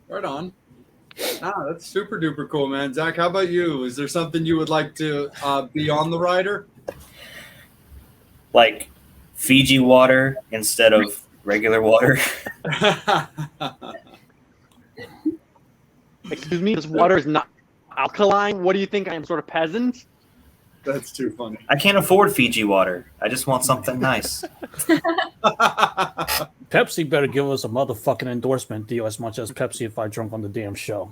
Right on. That's super duper cool, man. Zach, how about you? Is there something you would like to be on the rider? Like Fiji water instead of regular water. Excuse me, this water is not alkaline? What do you think? I am sort of peasant? That's too funny. I can't afford Fiji water. I just want something nice. Pepsi better give us a motherfucking endorsement deal as much as Pepsi if I drunk on the damn show.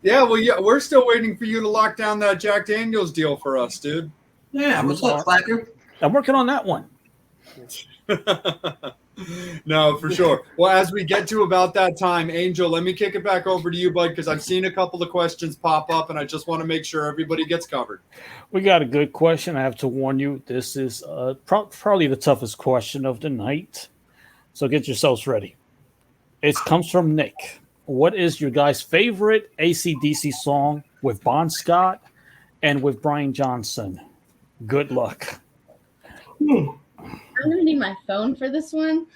Yeah, we're still waiting for you to lock down that Jack Daniels deal for us, dude. Yeah, what's up, Slacker? I'm working on that one. No, for sure. Well, as we get to about that time, Angel, let me kick it back over to you, bud, because I've seen a couple of questions pop up, and I just want to make sure everybody gets covered. We got a good question. I have to warn you, this is probably the toughest question of the night. So get yourselves ready. It comes from Nick. What is your guys' favorite AC/DC song with Bon Scott and with Brian Johnson? Good luck. I'm going to need my phone for this one.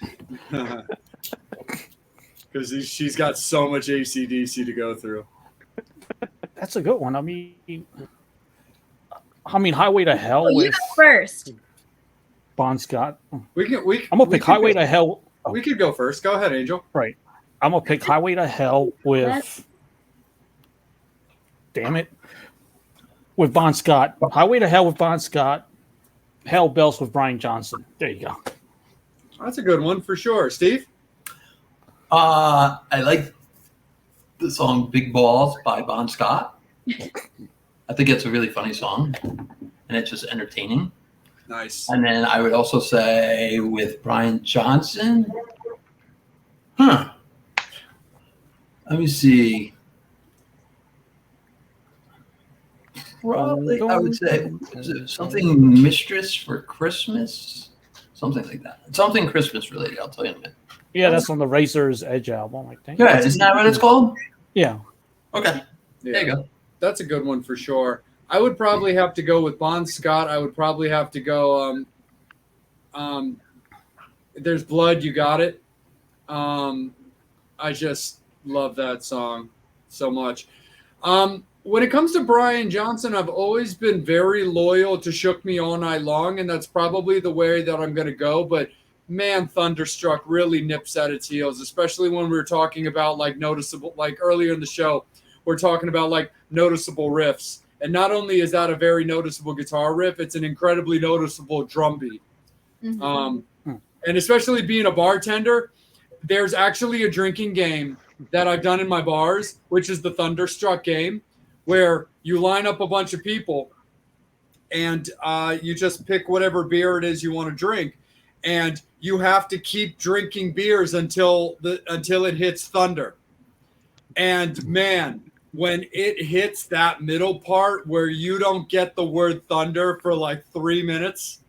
Because she's got so much AC/DC to go through. That's a good one. I mean, Highway to Hell You with go first. Bon Scott. I'm gonna pick Highway to Hell We could go first. Go ahead, Angel. Right. I'm gonna pick Highway to Hell with. Damn it. With Bon Scott. Highway to Hell with Bon Scott. Hell Bells with Brian Johnson. There you go. That's a good one for sure. Steve? I like the song Big Balls by Bon Scott. I think it's a really funny song, and it's just entertaining. Nice. And then I would also say with Brian Johnson, let me see. Probably, I would say, is it something Mistress for Christmas? Something like that. Something Christmas related, I'll tell you in a minute. Yeah, that's on the Razor's Edge album, I think. Yeah, isn't that what it's called? Yeah. Okay. Yeah. There you go. That's a good one for sure. I would probably have to go with Bon Scott. I would probably have to go There's Blood, You Got It. I just love that song so much. When it comes to Brian Johnson, I've always been very loyal to Shook Me All Night Long, and that's probably the way that I'm going to go. But, man, Thunderstruck really nips at its heels, especially when we were talking about, like, noticeable – like, earlier in the show, we're talking about, like, noticeable riffs. And not only is that a very noticeable guitar riff, it's an incredibly noticeable drum beat. Mm-hmm. And especially being a bartender, there's actually a drinking game that I've done in my bars, which is the Thunderstruck game, where you line up a bunch of people and you just pick whatever beer it is you want to drink. And you have to keep drinking beers until it hits thunder. And, man, when it hits that middle part where you don't get the word thunder for like 3 minutes,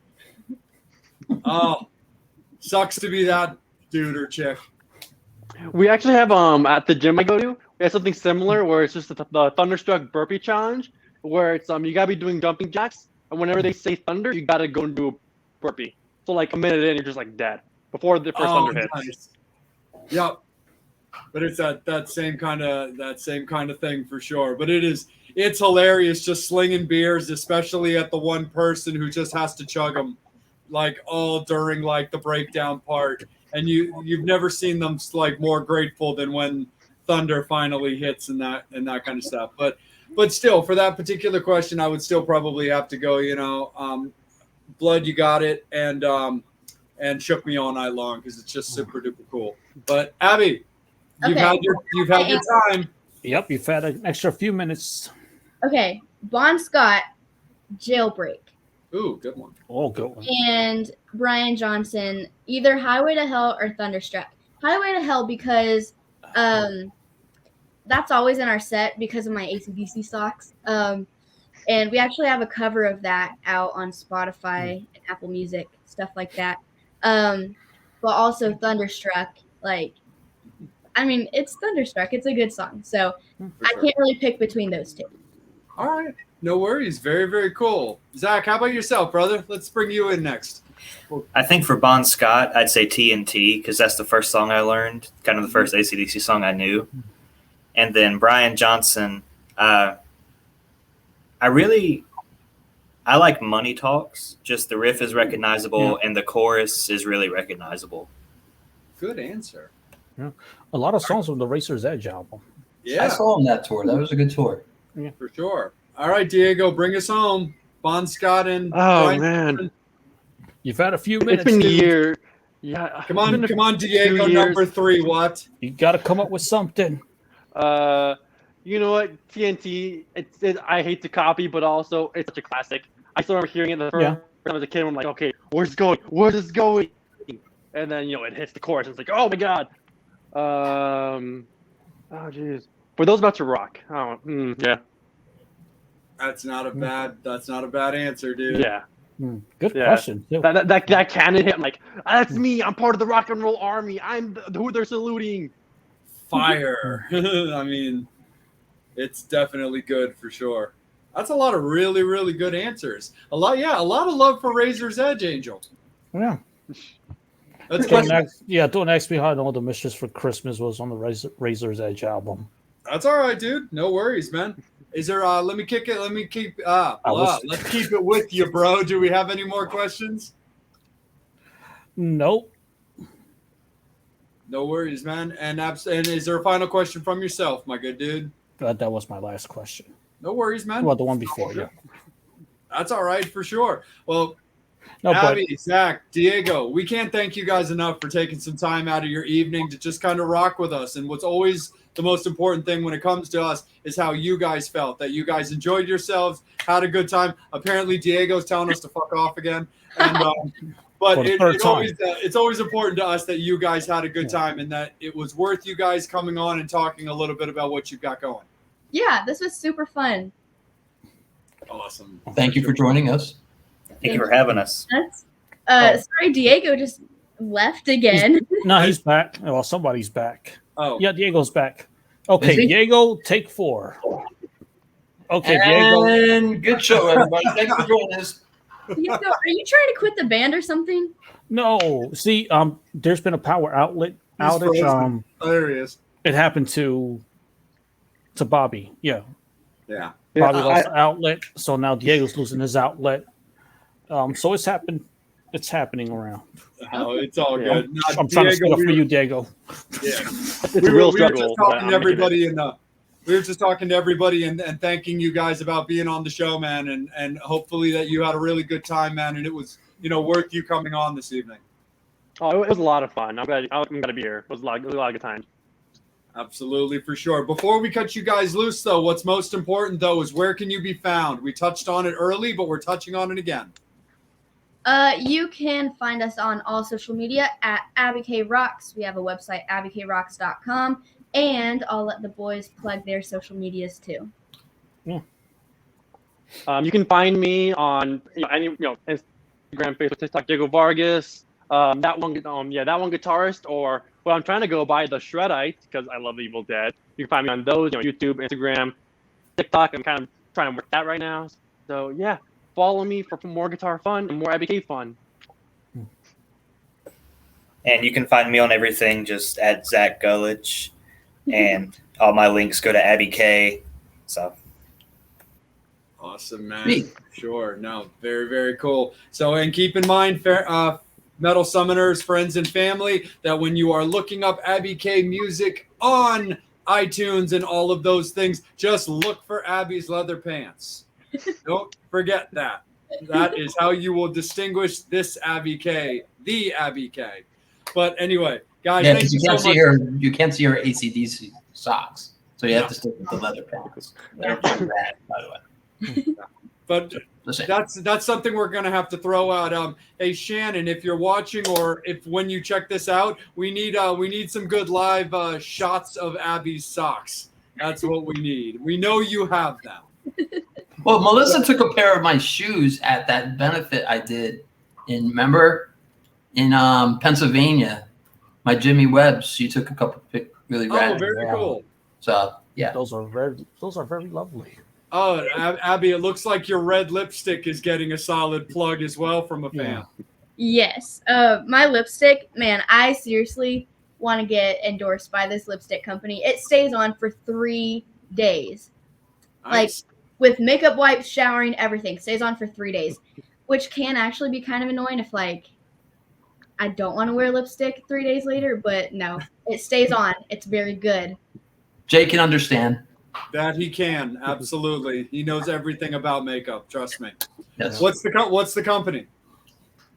oh, sucks to be that dude or chick. We actually have at the gym I go to, we have something similar where it's just the Thunderstruck burpee challenge, where it's you gotta be doing jumping jacks, and whenever they say thunder, you gotta go and do a burpee. So like a minute in, you're just like dead before the first thunder hits. Nice. Yep. But it's that same kind of thing for sure. But it's hilarious just slinging beers, especially at the one person who just has to chug them, like all during like the breakdown part. And you've never seen them like more grateful than when thunder finally hits and that kind of stuff. But still, for that particular question, I would still probably have to go. Blood, You Got It, and Shook Me All Night Long because it's just super duper cool. But Abby. You've had your time. Yep, you've had an extra few minutes. Okay, Bon Scott, Jailbreak. Ooh, good one. Oh, good one. And Brian Johnson, either Highway to Hell or Thunderstruck. Highway to Hell because that's always in our set because of my AC/DC socks. And we actually have a cover of that out on Spotify and Apple Music, stuff like that. But also Thunderstruck, like, I mean, it's Thunderstruck. It's a good song. So I can't really pick between those two. All right. No worries. Very, very cool. Zach, how about yourself, brother? Let's bring you in next. I think for Bon Scott, I'd say TNT because that's the first song I learned, kind of the first AC/DC song I knew. And then Brian Johnson, I like Money Talks. Just the riff is recognizable and the chorus is really recognizable. Good answer. Yeah. A lot of songs from the Razor's Edge album. Yeah. I saw him that tour. That was a good tour. Yeah. For sure. All right, Diego, bring us home. Bon Scott and Brian man. Johnson. You've had a few minutes. It's been dude. years. Yeah. Come on, Diego, number 3. What? You got to come up with something. You know what? TNT. I hate to copy, but also it's such a classic. I still remember hearing it the first time as a kid. I'm like, okay, where's it going? Where's this going? And then it hits the chorus. And it's like, oh my god. Oh jeez. For those about to rock. Yeah. That's not a bad answer, dude. Yeah. Good question. Too. That cannon hit. I'm like, that's me. I'm part of the rock and roll army. I'm who they're saluting. Fire. I mean, it's definitely good for sure. That's a lot of really, really good answers. A lot of love for Razor's Edge, Angel. Yeah. Don't ask me how I know the Mistress for Christmas was on the Razor's Edge album. That's all right, dude. No worries, man. Is there let's keep it with you, bro. Do we have any more questions? Nope. No worries, man. And is there a final question from yourself, my good dude? That was my last question. No worries, man. Well, the one before, yeah. That's all right for sure. Well, No, Abby, but Zach, Diego, we can't thank you guys enough for taking some time out of your evening to just kind of rock with us. And what's always the most important thing when it comes to us is how you guys felt, that you guys enjoyed yourselves, had a good time. Apparently, Diego's telling us to fuck off again. And but it's always important to us that you guys had a good time and that it was worth you guys coming on and talking a little bit about what you've got going. Yeah, this was super fun. Awesome. Thank you for joining us. Thank you for having us. Sorry, Diego just left again. No, he's back. Well, somebody's back. Oh, Yeah, Diego's back. Okay, Is he? Diego, take 4. Okay, And Diego. good show, everybody. Thanks for joining us. Diego, are you trying to quit the band or something? No, see, there's been a power outlet outage. there he is. It happened to Bobby. Yeah, Yeah. Bobby lost the outlet, so now Diego's losing his outlet. So it's happened. It's happening around. Oh, it's all good. No, I'm trying to speak up for you, Diego. Yeah. It's a real struggle. We were just talking to everybody and thanking you guys about being on the show, man, and hopefully that you had a really good time, man, and it was worth you coming on this evening. Oh, it was a lot of fun. I'm glad to be here. It was a lot of good time. Absolutely, for sure. Before we cut you guys loose, though, what's most important, though, is where can you be found? We touched on it early, but we're touching on it again. You can find us on all social media at Abby K Rocks. We have a website, abbykRocks.com, and I'll let the boys plug their social medias too. You can find me on Instagram, Facebook, TikTok, Diego Vargas. That one guitarist, or what I'm trying to go by, the Shredite, because I love the Evil Dead. You can find me on those, YouTube, Instagram, TikTok. I'm kind of trying to work that right now. So yeah, follow me for more guitar fun and more ABK fun. And you can find me on everything just at Zach Gullich, and all my links go to Abby K. So awesome, man. Sure. No, very, very cool. So, and keep in mind, Metal Summoners, friends and family, that when you are looking up Abby K music on iTunes and all of those things, just look for Abby's leather pants. Don't forget that. That is how you will distinguish this Abby K, the Abby K. But anyway, guys, Yeah, thank you you can't so see much. you can't see her AC/DC socks, so you have to stick with the leather pants. They're pretty rad, by the way. But that's something we're gonna have to throw out. Hey Shannon, if you're watching, or if when you check this out, we need some good live shots of Abby's socks. That's what we need. We know you have them. Well, Melissa took a pair of my shoes at that benefit I did in Pennsylvania. My Jimmy Webb's. She took a couple really rad. Oh, very cool. So yeah, those are very lovely. Oh, Abby, it looks like your red lipstick is getting a solid plug as well from a fan. Yes. My lipstick, man, I seriously want to get endorsed by this lipstick company. It stays on for 3 days. Nice. Like with makeup wipes, showering, everything stays on for 3 days, which can actually be kind of annoying if I don't want to wear lipstick 3 days later, but no, it stays on. It's very good. Jay can understand. That he can, absolutely. He knows everything about makeup. Trust me. Yes. What's the company?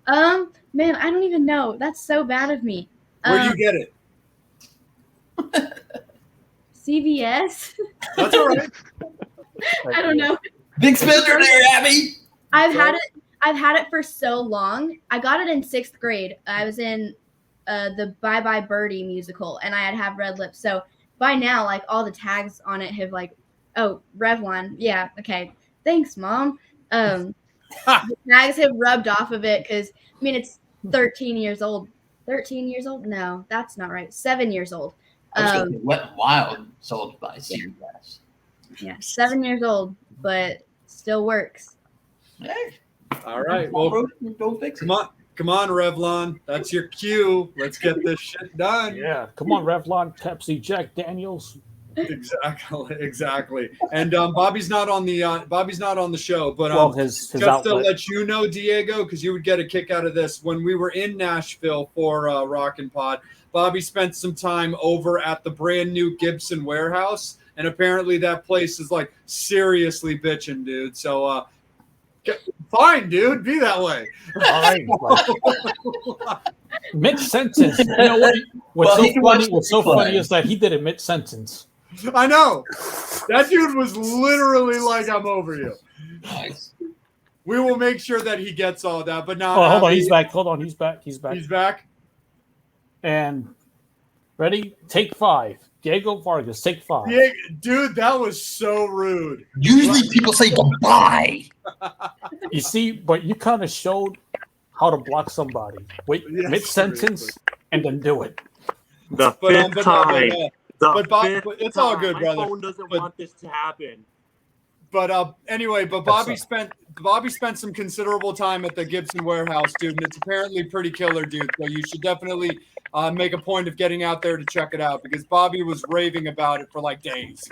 Man, I don't even know. That's so bad of me. Where do you get it? CVS. That's all right. I don't know. Big spender there, Abby. I've had it for so long. I got it in 6th grade. I was in the Bye Bye Birdie musical, and I had red lips. So by now, like all the tags on it have Revlon. Yeah, okay. Thanks, Mom. The tags have rubbed off of it because it's 13 years old. 13 years old? No, that's not right. 7 years old. I was going to Wet n Wild sold by CVS. Yeah, 7 years old, but still works. Hey. All right. Well, don't fix it. Come on, Revlon. That's your cue. Let's get this shit done. Yeah, come on, Revlon, Pepsi, Jack Daniels. Exactly. And Bobby's not on the show, but Well, his just outlet. to let you know, Diego, because you would get a kick out of this. When we were in Nashville for Rockin' Pod, Bobby spent some time over at the brand new Gibson warehouse, and apparently that place is like seriously bitching, dude. So fine, dude, be that way. All right, like, mid-sentence. You know what? What's so funny is that he did it mid-sentence. I know. That dude was literally like, I'm over you. Nice. We will make sure that he gets all that. But now, Oh, hold on, he's back. Hold on, he's back. He's back. And ready? Take 5. Diego Vargas, take 5. Dude, that was so rude. Usually people say goodbye. You see, but you kind of showed how to block somebody. Wait, Yes, mid-sentence, seriously. and then do it. The fifth time. But it's all good, brother. My phone doesn't want this to happen. But anyway, Bobby spent some considerable time at the Gibson warehouse, dude, and it's apparently pretty killer, dude. So you should definitely make a point of getting out there to check it out because Bobby was raving about it for like days.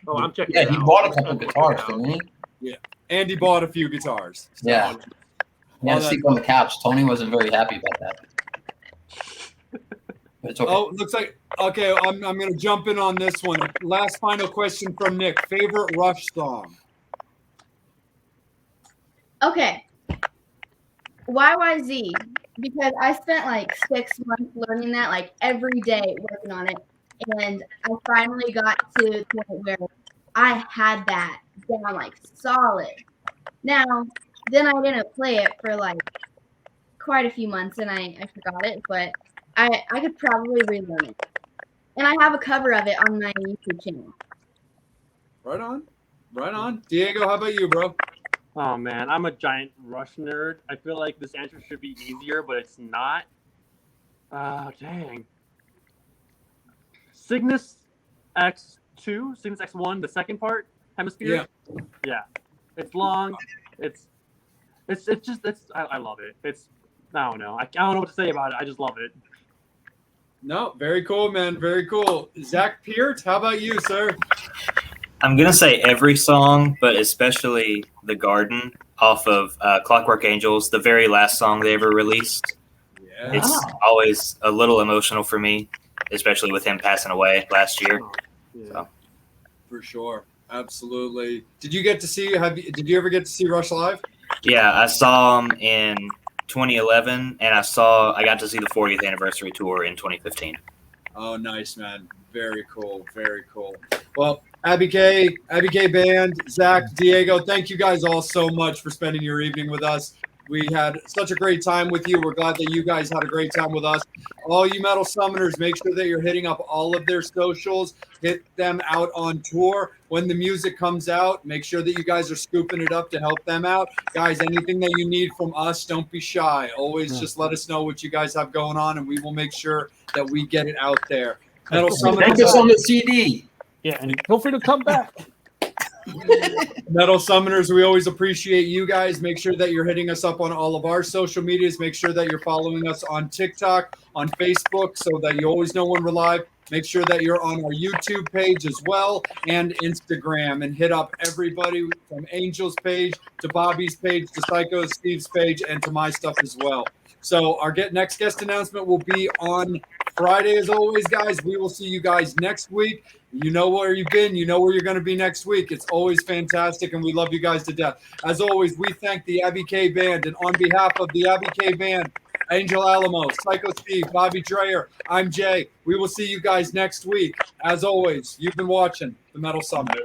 Oh, I'm checking. Yeah, it he out. bought a couple guitars, didn't he? Yeah, and he bought a few guitars. So, Yeah. He had to sleep on the couch. Tony wasn't very happy about that. But it's okay. Oh, looks like okay. I'm going to jump in on this one. Last final question from Nick. Favorite Rush song? Okay. YYZ, because I spent like 6 months learning that, like every day working on it, and I finally got to the point where I had that down like solid. Now, then I didn't play it for like quite a few months, and I forgot it, but I could probably relearn it. And I have a cover of it on my YouTube channel. Right on. Right on. Diego, how about you, bro? Oh man, I'm a giant Rush nerd. I feel like this answer should be easier, but it's not. Dang. Cygnus X2, Cygnus X1, the second part, Hemisphere. Yeah. It's long. I love it. I don't know. I don't know what to say about it. I just love it. No, very cool, man. Very cool. Zach Peart, how about you, sir? I'm going to say every song, but especially The Garden off of Clockwork Angels, the very last song they ever released. Yeah. It's always a little emotional for me, especially with him passing away last year. Yeah. So. For sure. Absolutely. Did you ever get to see Rush live? Yeah, I saw him in 2011, and I got to see the 40th anniversary tour in 2015. Oh, nice, man. Very cool. Very cool. Well, Abby K Band, Zach, Diego, thank you guys all so much for spending your evening with us. We had such a great time with you. We're glad that you guys had a great time with us. All you Metal Summoners, make sure that you're hitting up all of their socials. Hit them out on tour. When the music comes out, make sure that you guys are scooping it up to help them out. Guys, anything that you need from us, don't be shy. Always just let us know what you guys have going on, and we will make sure that we get it out there. Metal Summoners. Thank us on the CD. Yeah, and feel free to come back. Metal Summoners, we always appreciate you guys. Make sure that you're hitting us up on all of our social medias. Make sure that you're following us on TikTok, on Facebook, so that you always know when we're live. Make sure that you're on our YouTube page as well and Instagram, and hit up everybody from Angel's page to Bobby's page to Psycho Steve's page and to my stuff as well. So our next guest announcement will be on Friday as always, guys. We will see you guys next week. You know where you've been. You know where you're going to be next week. It's always fantastic, and we love you guys to death. As always, we thank the Abby K Band, and on behalf of the Abby K Band, Angel Alamo, Psycho Steve, Bobby Dreyer, I'm Jay. We will see you guys next week. As always, you've been watching the Metal Summit.